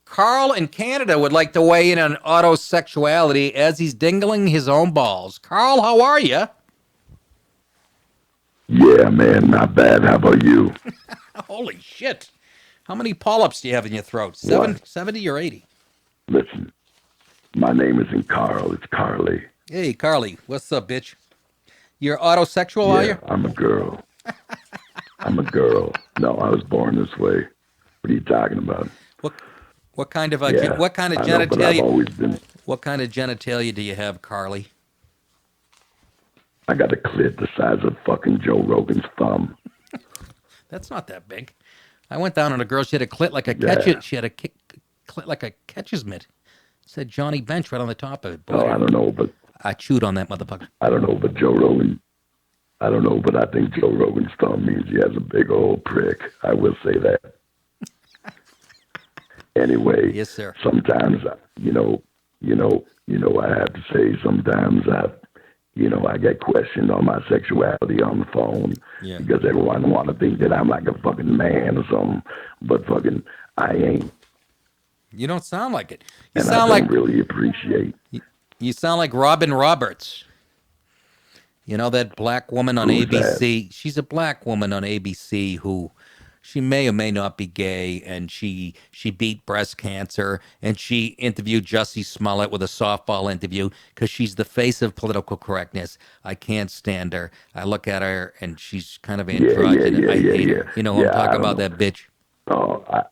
Carl in Canada would like to weigh in on autosexuality as he's dingling his own balls. Carl, how are you? Yeah, man, not bad. How about you? Holy shit. How many polyps do you have in your throat? 70 or 80? Listen, my name isn't Carl, it's Carly. Hey, Carly, what's up, bitch? You're autosexual, are you? I'm a girl. I'm a girl. No, I was born this way. What are you talking about? What kind of Yeah, what kind of I know, but I've always been. What kind of genitalia do you have, Carly? I got a clit the size of fucking Joe Rogan's thumb. That's not that big. I went down on a girl. She had a clit like a Yeah. She had a clit like a catcher's mitt. It said Johnny Bench right on the top of it. Oh, I don't know, but I chewed on that motherfucker. I don't know, but Joe Rogan. I don't know, but I think Joe Rogan's thumb means he has a big old prick. I will say that. Anyway, yes, sir. Sometimes, I have to say sometimes I get questioned on my sexuality on the phone because everyone want to think that I'm like a fucking man or something, but fucking I ain't. You don't sound like it. You sound like really appreciate. You sound like Robin Roberts. You know that black woman on Who's ABC? She's a black woman on ABC who she may or may not be gay, and she beat breast cancer, and she interviewed Jussie Smollett with a softball interview because she's the face of political correctness. I can't stand her. I look at her, and she's kind of androgynous. I hate her. You know who I'm talking about, that bitch? Oh, I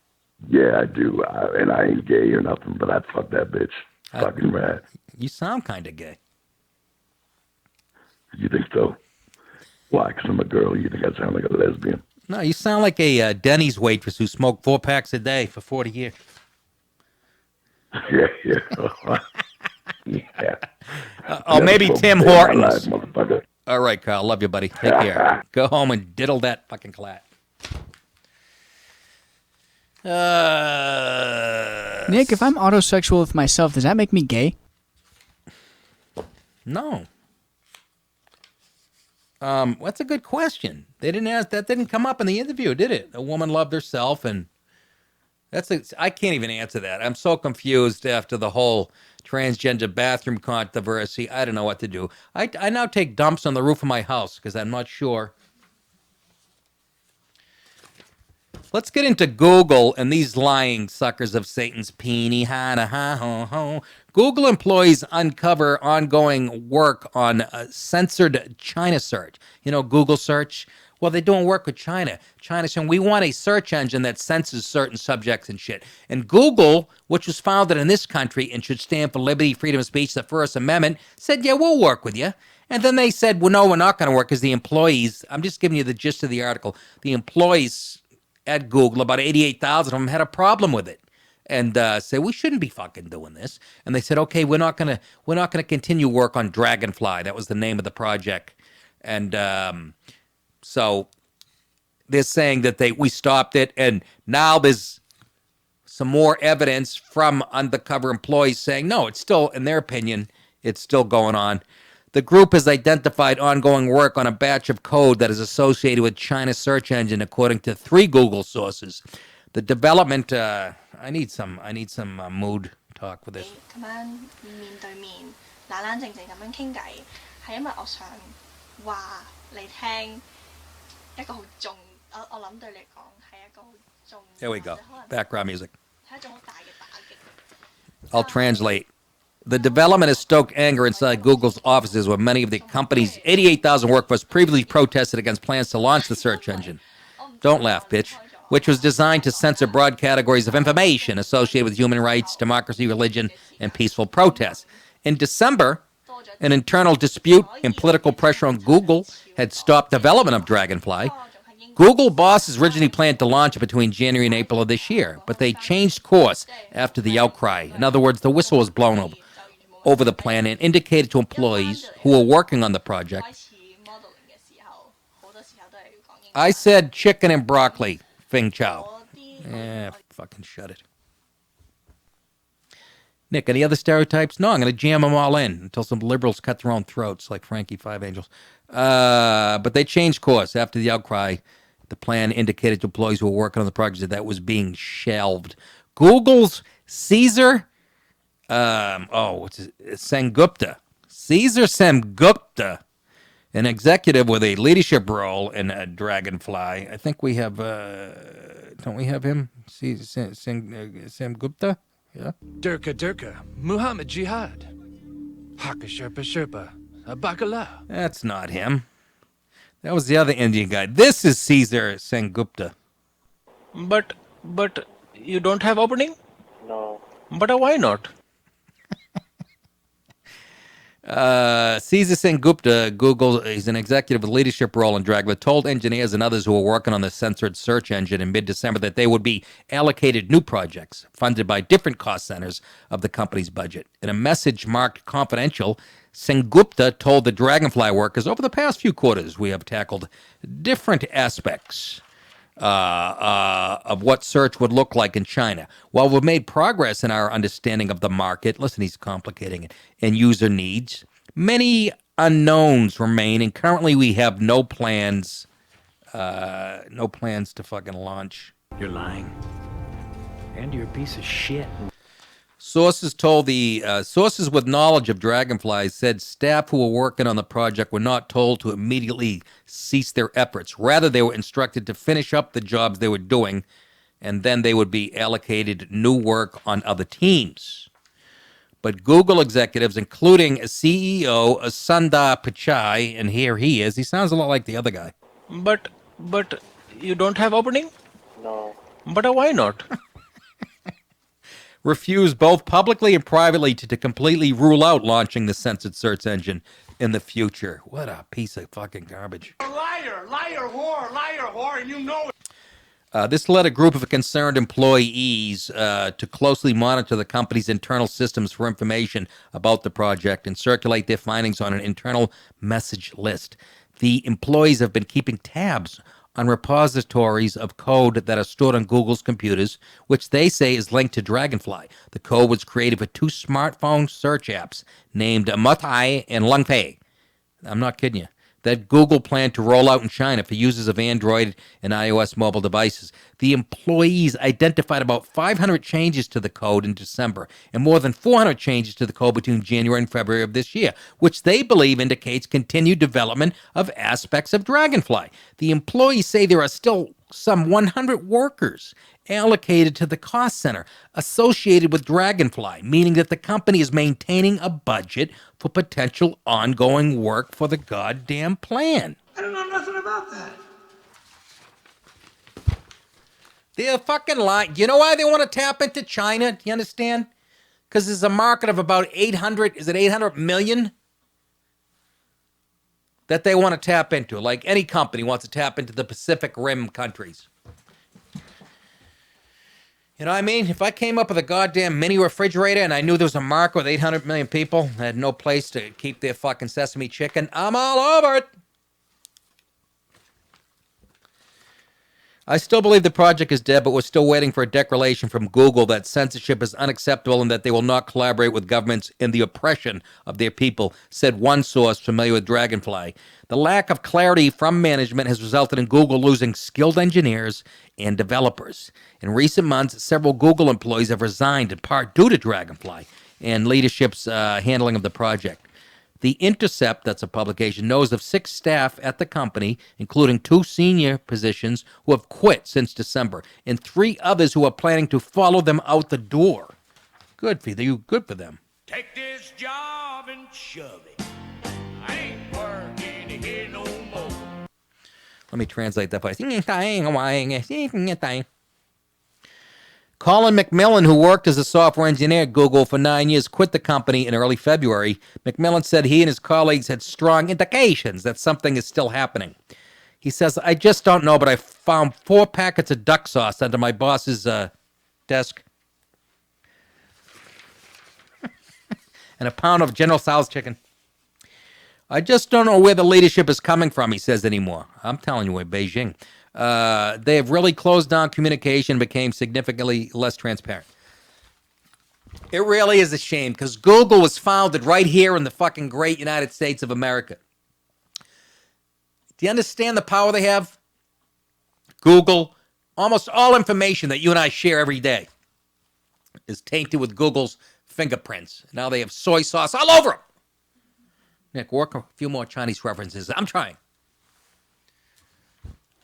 do. And I ain't gay or nothing, but I'd fuck that bitch. Fucking rat. You sound kind of gay. You think so? Why? Because I'm a girl. You think I sound like a lesbian? No, you sound like a Denny's waitress who smoked 4 packs a day for 40 years. Yeah. Maybe Tim Hortons. Motherfucker. All right, Carl. Love you, buddy. Take care. Go home and diddle that fucking clat. Nick, if I'm autosexual with myself, does that make me gay? No. That's a good question. They didn't ask that. Didn't come up in the interview, did it? A woman loved herself, and I can't even answer that. I'm so confused after the whole transgender bathroom controversy. I don't know what to do. I now take dumps on the roof of my house because I'm not sure. Let's get into Google and these lying suckers of Satan's peenie. Google employees uncover ongoing work on censored China search. You know, Google search? Well, they're doing work with China. China's saying, we want a search engine that censors certain subjects and shit. And Google, which was founded in this country and should stand for liberty, freedom of speech, the First Amendment, said, yeah, we'll work with you. And then they said, well, no, we're not going to work because the employees, I'm just giving you the gist of the article, the employees at Google, about 88,000 of them had a problem with it, and say we shouldn't be fucking doing this. And they said, okay, we're not gonna continue work on Dragonfly. That was the name of the project, and so they're saying that we stopped it, and now there's some more evidence from undercover employees saying no, it's still, in their opinion, it's still going on. The group has identified ongoing work on a batch of code that is associated with China's search engine, according to 3 Google sources. The development, I need some mood talk with this. 咁樣面對面冷冷靜靜咁樣傾偈，係因為我想話你聽一個好重，我諗對你講係一個好重。 There we go. Background music. 係一種好大嘅打擊。 I'll translate. The development has stoked anger inside Google's offices, where many of the company's 88,000 workforce previously protested against plans to launch the search engine. Don't laugh, bitch. Which was designed to censor broad categories of information associated with human rights, democracy, religion, and peaceful protests. In December, an internal dispute and political pressure on Google had stopped development of Dragonfly. Google bosses originally planned to launch it between January and April of this year, but they changed course after the outcry. In other words, the whistle was blown over the plan and indicated to employees who were working on the project. I said chicken and broccoli, Fing Chow. Fucking shut it. Nick, any other stereotypes? No, I'm going to jam them all in until some liberals cut their own throats like Frankie Five Angels. But they changed course after the outcry. The plan indicated to employees who were working on the project that was being shelved. Google's Caesar, Sengupta. Caesar Sengupta, an executive with a leadership role in Dragonfly. I think we have, don't we have him? Sengupta? Yeah. Durka, Muhammad Jihad. Haka Sherpa, Bakala. That's not him. That was the other Indian guy. This is Caesar Sengupta. But you don't have opening? No. But why not? Caesar Sengupta, Google, he's an executive with leadership role in Dragonfly, told engineers and others who were working on the censored search engine in mid-December that they would be allocated new projects funded by different cost centers of the company's budget. In a message marked confidential, Sengupta told the Dragonfly workers, over the past few quarters, we have tackled different aspects of what search would look like in China. While we've made progress in our understanding of the market, listen, he's complicating it, and user needs, many unknowns remain, and currently we have no plans to fucking launch. You're lying. And you're a piece of shit. Sources told sources with knowledge of Dragonfly said staff who were working on the project were not told to immediately cease their efforts. Rather, they were instructed to finish up the jobs they were doing, and then they would be allocated new work on other teams. But Google executives, including CEO Sundar Pichai, and here he is. He sounds a lot like the other guy. But you don't have opening? No. But why not? Refused both publicly and privately to completely rule out launching the censored search engine in the future. What a piece of fucking garbage. Liar, whore, and you know it. This led a group of concerned employees to closely monitor the company's internal systems for information about the project and circulate their findings on an internal message list. The employees have been keeping tabs on repositories of code that are stored on Google's computers, which they say is linked to Dragonfly. The code was created for two smartphone search apps named Mutai and Lungpei. I'm not kidding you. That Google planned to roll out in China for users of Android and iOS mobile devices. The employees identified about 500 changes to the code in December and more than 400 changes to the code between January and February of this year, which they believe indicates continued development of aspects of Dragonfly. The employees say there are still some 100 workers allocated to the cost center associated with Dragonfly, meaning that the company is maintaining a budget for potential ongoing work for the goddamn plan. I don't know nothing about that. They're fucking lying. You know why they want to tap into China? Do you understand? Because there's a market of about 800 million that they want to tap into. Like any company wants to tap into the Pacific Rim countries. You know what I mean? If I came up with a goddamn mini refrigerator and I knew there was a market with 800 million people that had no place to keep their fucking sesame chicken, I'm all over it. I still believe the project is dead, but we're still waiting for a declaration from Google that censorship is unacceptable and that they will not collaborate with governments in the oppression of their people, said one source familiar with Dragonfly. The lack of clarity from management has resulted in Google losing skilled engineers and developers. In recent months, several Google employees have resigned in part due to Dragonfly and leadership's handling of the project. The Intercept, that's a publication, knows of 6 staff at the company, including 2 senior positions, who have quit since December, and 3 others who are planning to follow them out the door. Good for you. Good for them. Take this job and shove it. I ain't working here no more. Let me translate that voice. Colin McMillan, who worked as a software engineer at Google for 9 years, quit the company in early February. McMillan said he and his colleagues had strong indications that something is still happening. He says, I just don't know, but I found 4 packets of duck sauce under my boss's desk. And a pound of General Tso's chicken. I just don't know where the leadership is coming from, he says, anymore. I'm telling you, we're Beijing. They have really closed down communication, became significantly less transparent. It really is a shame because Google was founded right here in the fucking great United States of America. Do you understand the power they have? Google, almost all information that you and I share every day is tainted with Google's fingerprints. Now they have soy sauce all over them. Nick, work a few more Chinese references. I'm trying.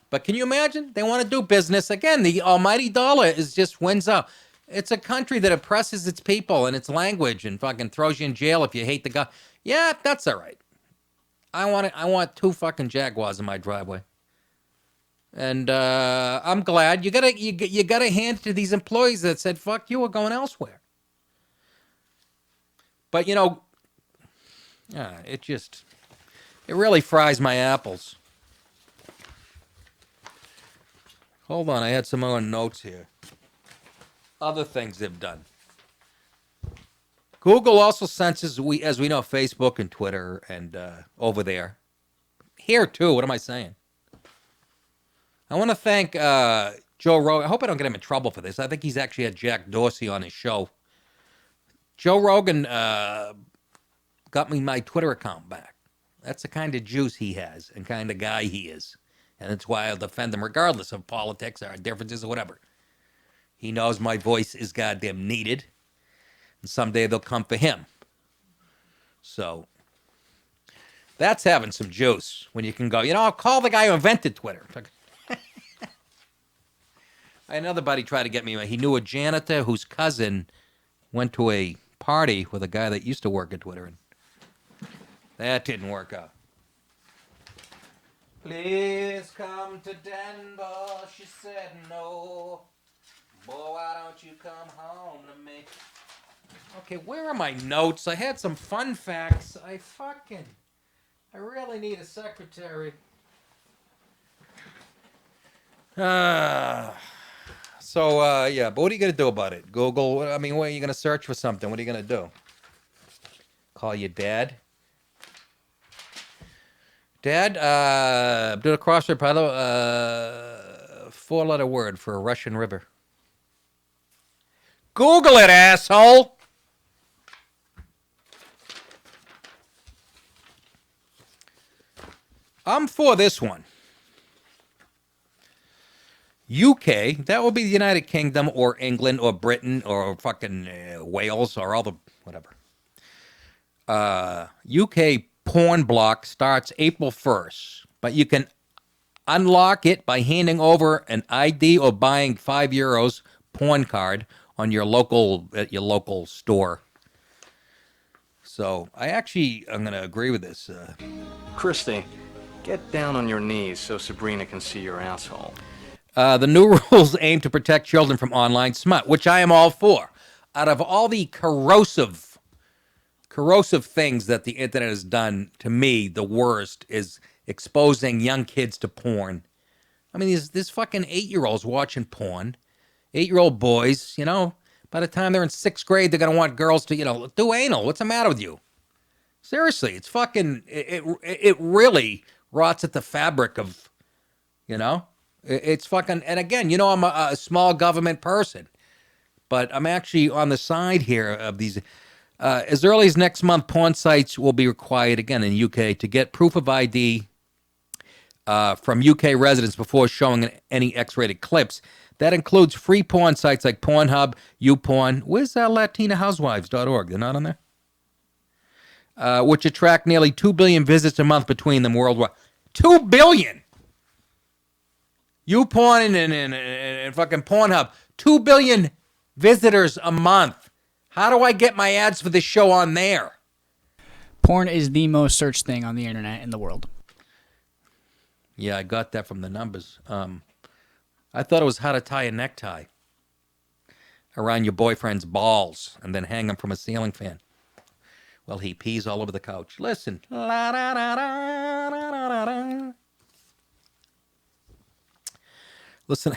But can you imagine? They want to do business. Again, the almighty dollar is just wins out. It's a country that oppresses its people and its language and fucking throws you in jail if you hate the guy. Yeah, that's all right. I want 2 fucking Jaguars in my driveway. And I'm glad. You gotta hand it to these employees that said, fuck you, we're going elsewhere. But, you know, it really fries my apples. Hold on, I had some more notes here. Other things they've done. Google also censors, as we know, Facebook and Twitter and over there. Here, too. What am I saying? I want to thank Joe Rogan. I hope I don't get him in trouble for this. I think he's actually had Jack Dorsey on his show. Joe Rogan got me my Twitter account back. That's the kind of juice he has and kind of guy he is. And that's why I'll defend him regardless of politics or differences or whatever. He knows my voice is goddamn needed. And someday they'll come for him. So, that's having some juice when you can go, I'll call the guy who invented Twitter. I had another buddy try to get me. He knew a janitor whose cousin went to a party with a guy that used to work at Twitter. And that didn't work out. Please come to Denver, she said no. Boy, why don't you come home to me? Okay, where are my notes? I had some fun facts. I really need a secretary. Yeah, but what are you going to do about it? Google, what are you going to search for something? What are you going to do? Call your dad? Dad, do a crossword puzzle. 4-letter word for a Russian river. Google it, asshole! I'm for this one. UK, that will be the United Kingdom or England or Britain or fucking Wales or all the whatever. UK porn block starts April 1st, but you can unlock it by handing over an ID or buying €5 porn card on your local store. So I'm going to agree with this. Christy, get down on your knees so Sabrina can see your asshole. The new rules aim to protect children from online smut, which I am all for. Out of all the corrosive things that the internet has done, to me, the worst is exposing young kids to porn. There's fucking 8-year-olds watching porn. 8-year-old boys, by the time they're in 6th grade, they're going to want girls to, do anal. What's the matter with you? Seriously, it's fucking, it really rots at the fabric of, It's fucking, and again, you know, I'm a small government person, but I'm actually on the side here of these. As early as next month, porn sites will be required, again in UK, to get proof of ID from UK residents before showing any X-rated clips. That includes free porn sites like Pornhub, YouPorn. Where's LatinaHousewives.org? They're not on there? Which attract nearly 2 billion visits a month between them worldwide. 2 billion! YouPorn and fucking Pornhub. 2 billion visitors a month. How do I get my ads for this show on there? Porn is the most searched thing on the internet in the world. Yeah, I got that from the numbers. I thought it was how to tie a necktie around your boyfriend's balls and then hang him from a ceiling fan. Well, he pees all over the couch. Listen. Listen.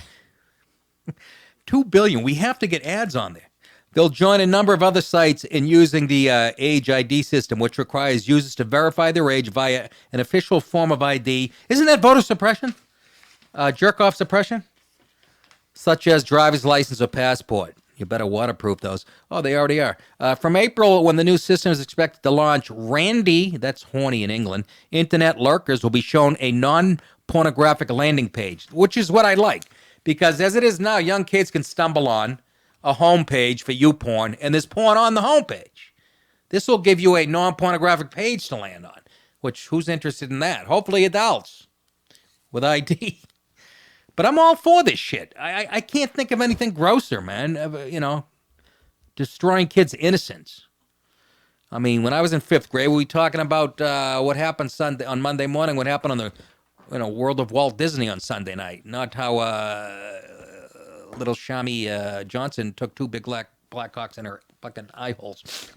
2 billion. We have to get ads on there. They'll join a number of other sites in using the age ID system, which requires users to verify their age via an official form of ID. Isn't that voter suppression? Jerk-off suppression? Such as driver's license or passport. You better waterproof those. Oh, they already are. From April, when the new system is expected to launch, Randy, that's horny in England, internet lurkers will be shown a non-pornographic landing page, which is what I like. Because as it is now, young kids can stumble on a homepage for YouPorn, and there's porn on the homepage. This will give you a non-pornographic page to land on, which who's interested in that? Hopefully adults with ID. But I'm all for this shit. I can't think of anything grosser, man. You know, destroying kids' innocence. I mean, when I was in 5th grade, we were talking about what happened on Monday morning, what happened on the World of Walt Disney on Sunday night. Not how little Shami Johnson took 2 big black cocks in her fucking eye holes.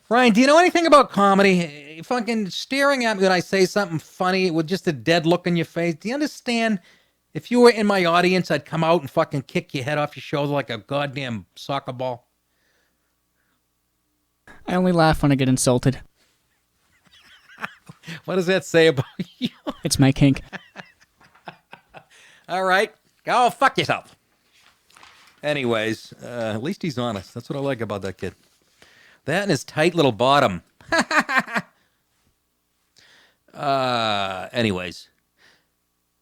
Ryan, do you know anything about comedy? You're fucking staring at me when I say something funny with just a dead look on your face. Do you understand? If you were in my audience, I'd come out and fucking kick your head off your shoulder like a goddamn soccer ball. I only laugh when I get insulted. What does that say about you? It's my kink. All right. Go fuck yourself. Anyways, at least he's honest. That's what I like about that kid. That and his tight little bottom. Anyways.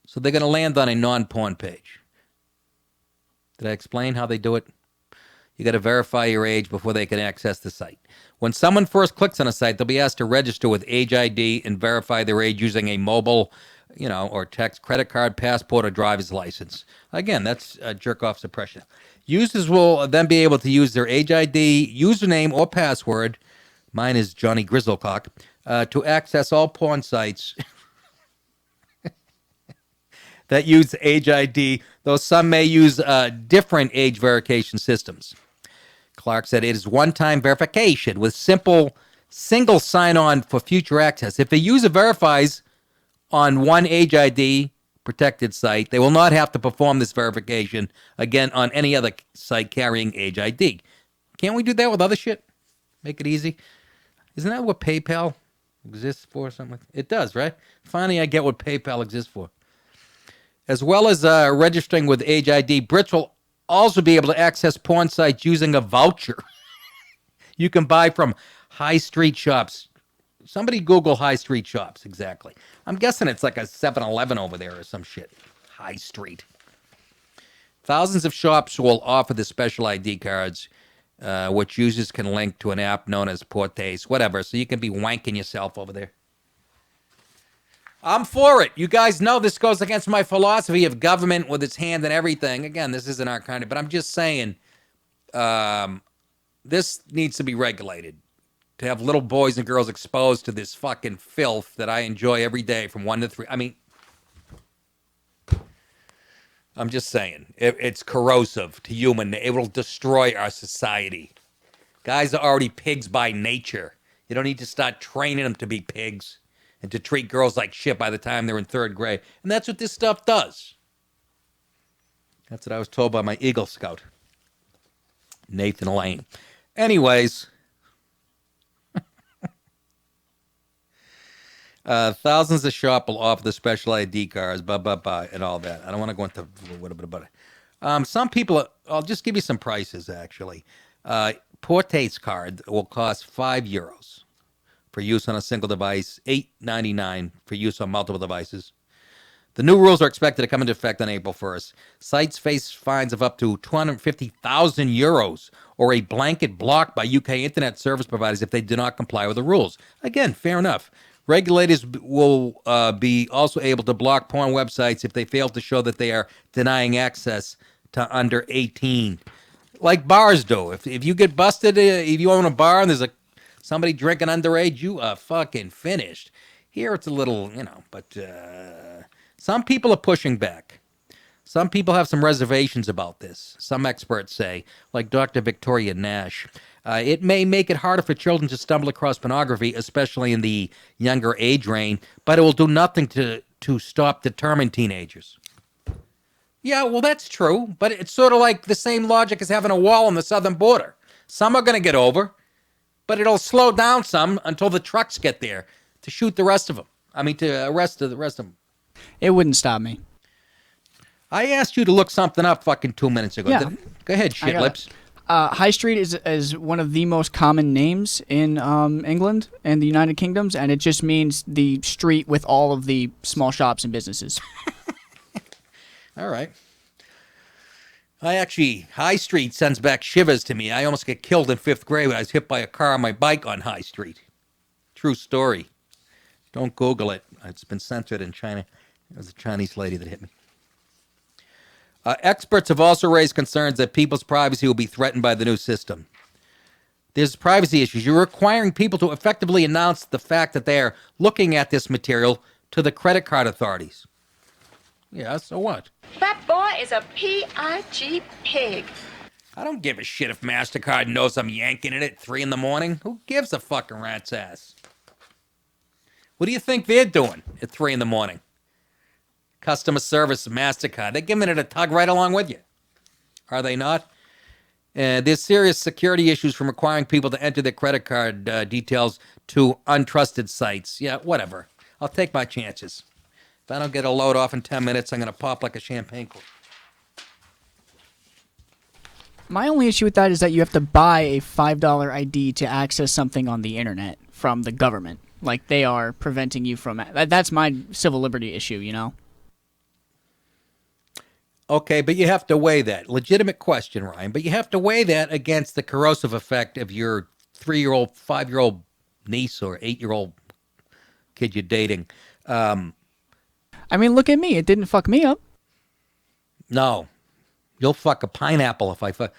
So they're going to land on a non-porn page. Did I explain how they do it? You got to verify your age before they can access the site. When someone first clicks on a site, they'll be asked to register with age ID and verify their age using a mobile, or text, credit card, passport, or driver's license. Again, that's jerk-off suppression. Users will then be able to use their age ID, username, or password, mine is Johnny Grizzlecock, to access all porn sites that use age ID, though some may use different age verification systems. Clark said it is one-time verification with single sign-on for future access. If a user verifies on one age ID protected site, they will not have to perform this verification again on any other site carrying age ID. Can't we do that with other shit? Make it easy? Isn't that what PayPal exists for or something? It does, right? Finally, I get what PayPal exists for. As well as registering with age ID, Brits will also be able to access porn sites using a voucher you can buy from high street shops. Somebody Google high street shops, exactly. I'm guessing it's like a 7-Eleven over there or some shit. High street. Thousands of shops will offer the special ID cards, which users can link to an app known as Portace, whatever, so you can be wanking yourself over there. I'm for it. You guys know this goes against my philosophy of government with its hand in everything. Again, this isn't our country, but I'm just saying this needs to be regulated. To have little boys and girls exposed to this fucking filth that I enjoy every day from 1 to 3. I mean, I'm just saying. It's corrosive to human. It will destroy our society. Guys are already pigs by nature. You don't need to start training them to be pigs and to treat girls like shit by the time they're in 3rd grade. And that's what this stuff does. That's what I was told by my Eagle Scout, Nathan Lane. Anyways, Thousands of shops will offer the special ID cards, and all that. I don't want to go into what about it. Some people, I'll just give you some prices, actually. Portate's card will cost €5 for use on a single device, $8.99 for use on multiple devices. The new rules are expected to come into effect on April 1st. Sites face fines of up to €250,000 or a blanket block by UK internet service providers if they do not comply with the rules. Again, fair enough. Regulators will be also able to block porn websites if they fail to show that they are denying access to under 18. Like bars do. If you get busted, if you own a bar and there's somebody drinking underage, you are fucking finished. Here it's a little, but some people are pushing back. Some people have some reservations about this. Some experts say, like Dr. Victoria Nash, it may make it harder for children to stumble across pornography, especially in the younger age range, but it will do nothing to stop determined teenagers. Yeah, well, that's true, but it's sort of like the same logic as having a wall on the southern border. Some are going to get over, but it'll slow down some until the trucks get there to shoot the rest of them. To arrest the rest of them. It wouldn't stop me. I asked you to look something up fucking 2 minutes ago. Yeah. Go ahead, shit lips. High Street is one of the most common names in England and the United Kingdoms, and it just means the street with all of the small shops and businesses. All right. High Street sends back shivers to me. I almost got killed in 5th grade when I was hit by a car on my bike on High Street. True story. Don't Google it. It's been censored in China. It was a Chinese lady that hit me. Experts have also raised concerns that people's privacy will be threatened by the new system. There's privacy issues. You're requiring people to effectively announce the fact that they are looking at this material to the credit card authorities. Yeah, so what? That boy is a P-I-G pig. I don't give a shit if MasterCard knows I'm yanking it at 3 in the morning. Who gives a fucking rat's ass? What do you think they're doing at 3 in the morning? Customer service MasterCard. They're giving it a tug right along with you. Are they not? There's serious security issues from requiring people to enter their credit card details to untrusted sites. Yeah, whatever. I'll take my chances. If I don't get a load off in 10 minutes, I'm going to pop like a champagne cork. My only issue with that is that you have to buy a $5 ID to access something on the internet from the government. Like, they are preventing you from... That's my civil liberty issue, Okay, but you have to weigh that. Legitimate question, Ryan, but you have to weigh that against the corrosive effect of your 3-year-old, 5-year-old niece or 8-year-old kid you're dating. Look at me. It didn't fuck me up. No. You'll fuck a pineapple if I fuck...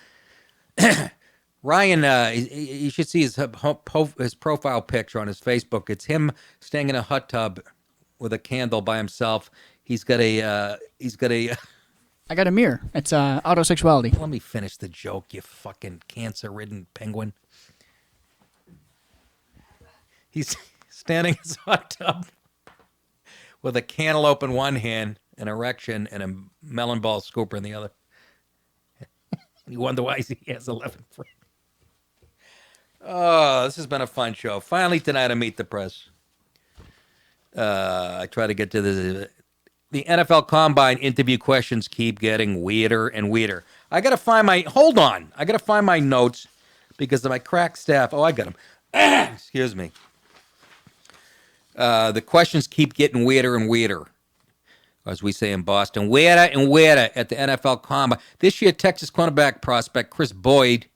Ryan, you should see his profile picture on his Facebook. It's him staying in a hot tub with a candle by himself. He's got a... I got a mirror. It's Autosexuality. Let me finish the joke, you fucking cancer-ridden penguin. He's standing in his hot tub with a cantaloupe in one hand, an erection, and a melon ball scooper in the other. You wonder why he has 11 friends. Oh, this has been a fun show. Finally tonight I Meet the Press. I try to get to the NFL Combine interview questions keep getting weirder and weirder. I got to find my notes because of my crack staff. Oh, I got them. Excuse me. The questions keep getting weirder and weirder, as we say in Boston. Weirder and weirder at the NFL Combine. This year, Texas cornerback prospect Chris Boyd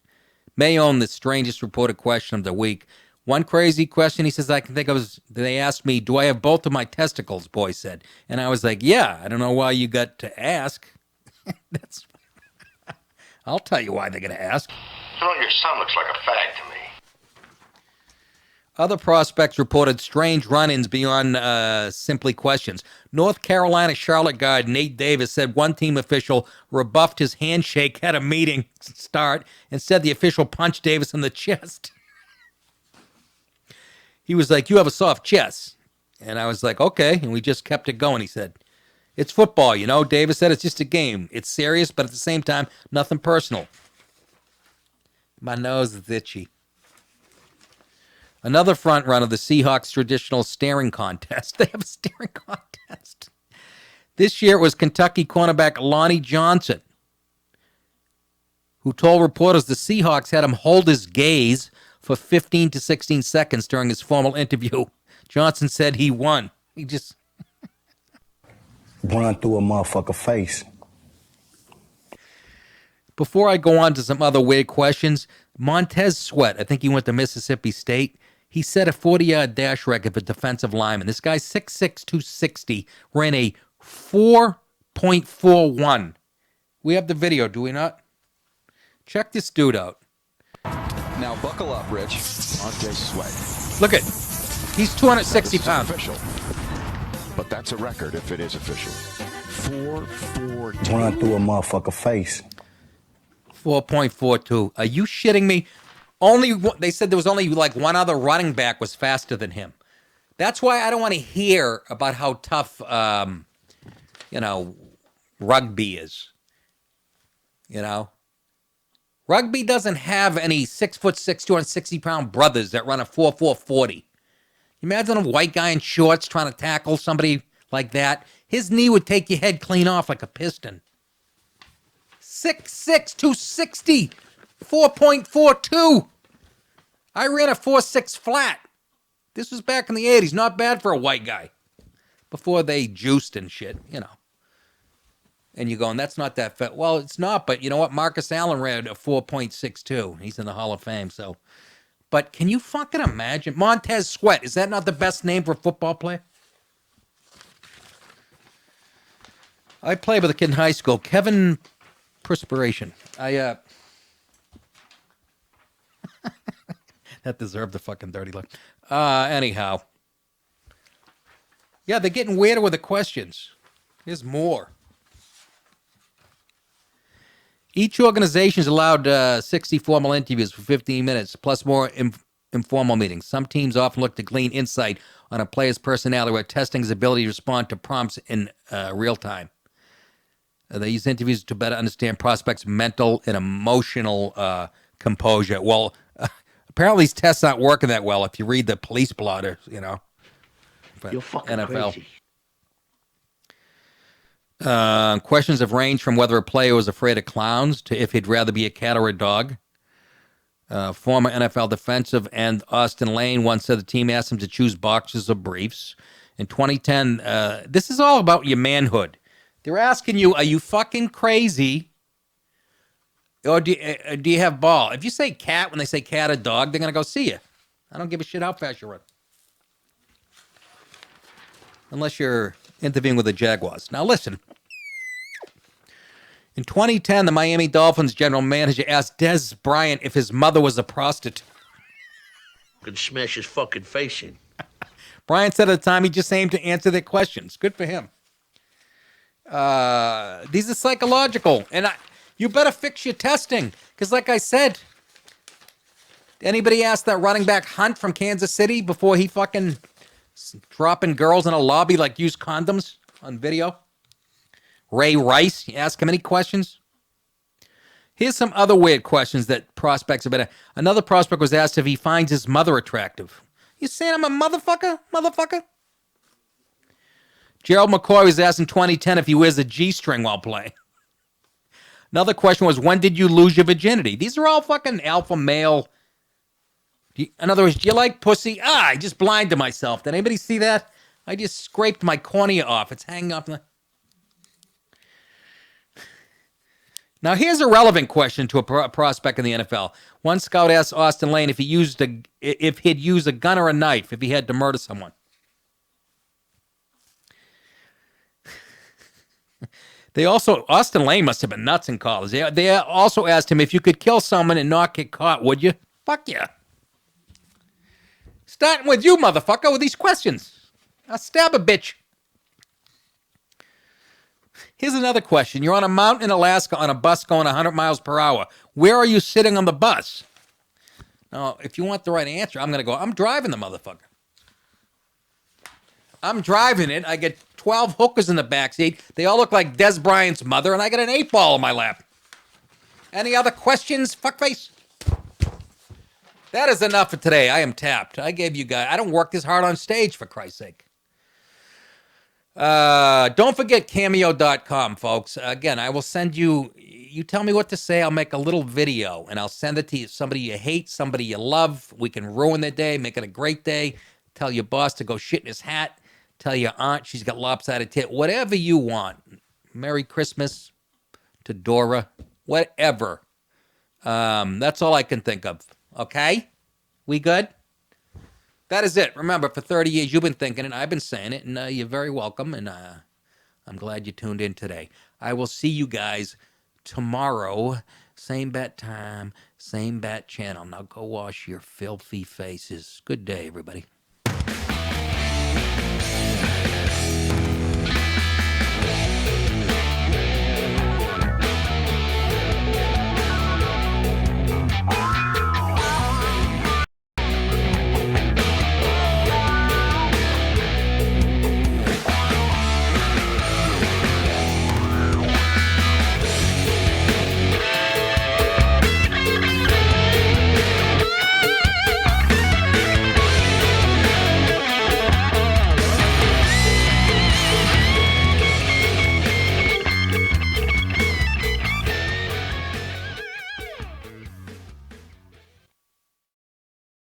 may own the strangest reported question of the week. One crazy question he says I can think of is, they asked me, do I have both of my testicles, Boy said. And I was like, yeah, I don't know why you got to ask. I'll tell you why they're going to ask. Your son looks like a fag to me. Other prospects reported strange run-ins beyond simply questions. North Carolina Charlotte guard Nate Davis said one team official rebuffed his handshake at a meeting start and said the official punched Davis in the chest. He was like, you have a soft chest. And I was like, okay. And we just kept it going. He said, it's football, Davis said it's just a game. It's serious, but at the same time, nothing personal. My nose is itchy. Another front runner, the Seahawks traditional staring contest. They have a staring contest. This year it was Kentucky cornerback Lonnie Johnson, who told reporters the Seahawks had him hold his gaze for 15 to 16 seconds during his formal interview. Johnson said he won. He just run through a motherfucker face. Before I go on to some other weird questions, Montez Sweat, I think he went to Mississippi State. He set a 40-yard dash record for defensive lineman. This guy's 6'6", 260, ran a 4.41. We have the video, do we not? Check this dude out. Now buckle up, Rich. Montez Sweat. Look at, he's 260 pounds. Official. But that's a record if it is official. 4.42. Run through a motherfucker face. 4.42. Are you shitting me? They said there was only like one other running back was faster than him. That's why I don't want to hear about how tough, rugby is. Rugby doesn't have any 6'6", 260-pound brothers that run a 4.40. Imagine a white guy in shorts trying to tackle somebody like that. His knee would take your head clean off like a piston. 6'6", 260, 4.42. I ran a 4.6 flat. This was back in the 80s. Not bad for a white guy. Before they juiced and shit, And you're going, that's not that fat. Well, it's not, but you know what? Marcus Allen ran a 4.62. He's in the Hall of Fame, so. But can you fucking imagine? Montez Sweat, is that not the best name for a football player? I played with a kid in high school, Kevin Perspiration. That deserved a fucking dirty look. Anyhow. Yeah, they're getting weirder with the questions. Here's more. Each organization is allowed 60 formal interviews for 15 minutes, plus more informal meetings. Some teams often look to glean insight on a player's personality while testing his ability to respond to prompts in real time. They use interviews to better understand prospects' mental and emotional composure. Well, apparently these tests aren't working that well if you read the police blotter, But you're fucking NFL. crazy. Questions have ranged from whether a player was afraid of clowns to if he'd rather be a cat or a dog. Former NFL defensive end Austin Lane once said the team asked him to choose boxers or briefs. In 2010, this is all about your manhood. They're asking you, are you fucking crazy? Or do you have ball? If you say cat when they say cat or dog, they're going to go see you. I don't give a shit how fast you run. Unless you're interviewing with the Jaguars. Now listen. In 2010, the Miami Dolphins general manager asked Des Bryant if his mother was a prostitute. Could smash his fucking face in. Bryant said at the time he just aimed to answer their questions. Good for him. These are psychological. And you better fix your testing. Because like I said, anybody asked that running back Hunt from Kansas City before he fucking dropping girls in a lobby like used condoms on video? Ray Rice, you ask him any questions? Here's some other weird questions that prospects have been. Another prospect was asked if he finds his mother attractive. You saying I'm a motherfucker? Motherfucker? Gerald McCoy was asked in 2010 if he wears a G-string while playing. Another question was, when did you lose your virginity? These are all fucking alpha male. In other words, do you like pussy? I just blinded myself. Did anybody see that? I just scraped my cornea off. It's hanging up. Now, here's a relevant question to a prospect in the NFL. One scout asked Austin Lane if he'd use a gun or a knife if he had to murder someone. Austin Lane must have been nuts in college. They also asked him if you could kill someone and not get caught, would you? Fuck yeah. Starting with you, motherfucker, with these questions. I'll stab a bitch. Here's another question. You're on a mountain in Alaska on a bus going 100 miles per hour. Where are you sitting on the bus? Now, if you want the right answer, I'm going to go, I'm driving the motherfucker. I'm driving it. I get 12 hookers in the backseat. They all look like Des Bryant's mother, and I got an 8-ball in my lap. Any other questions, fuckface? That is enough for today. I am tapped. I gave you guys. I don't work this hard on stage, for Christ's sake. Don't forget Cameo.com, folks. Again, I will send you. You tell me what to say. I'll make a little video and I'll send it to you. Somebody you hate, somebody you love. We can ruin their day, make it a great day. Tell your boss to go shit in his hat. Tell your aunt she's got lopsided tit. Whatever you want. Merry Christmas to Dora. Whatever. That's all I can think of. Okay? We good? That is it. Remember, for 30 years, you've been thinking it. I've been saying it, and you're very welcome, and I'm glad you tuned in today. I will see you guys tomorrow. Same bat time, same bat channel. Now go wash your filthy faces. Good day, everybody.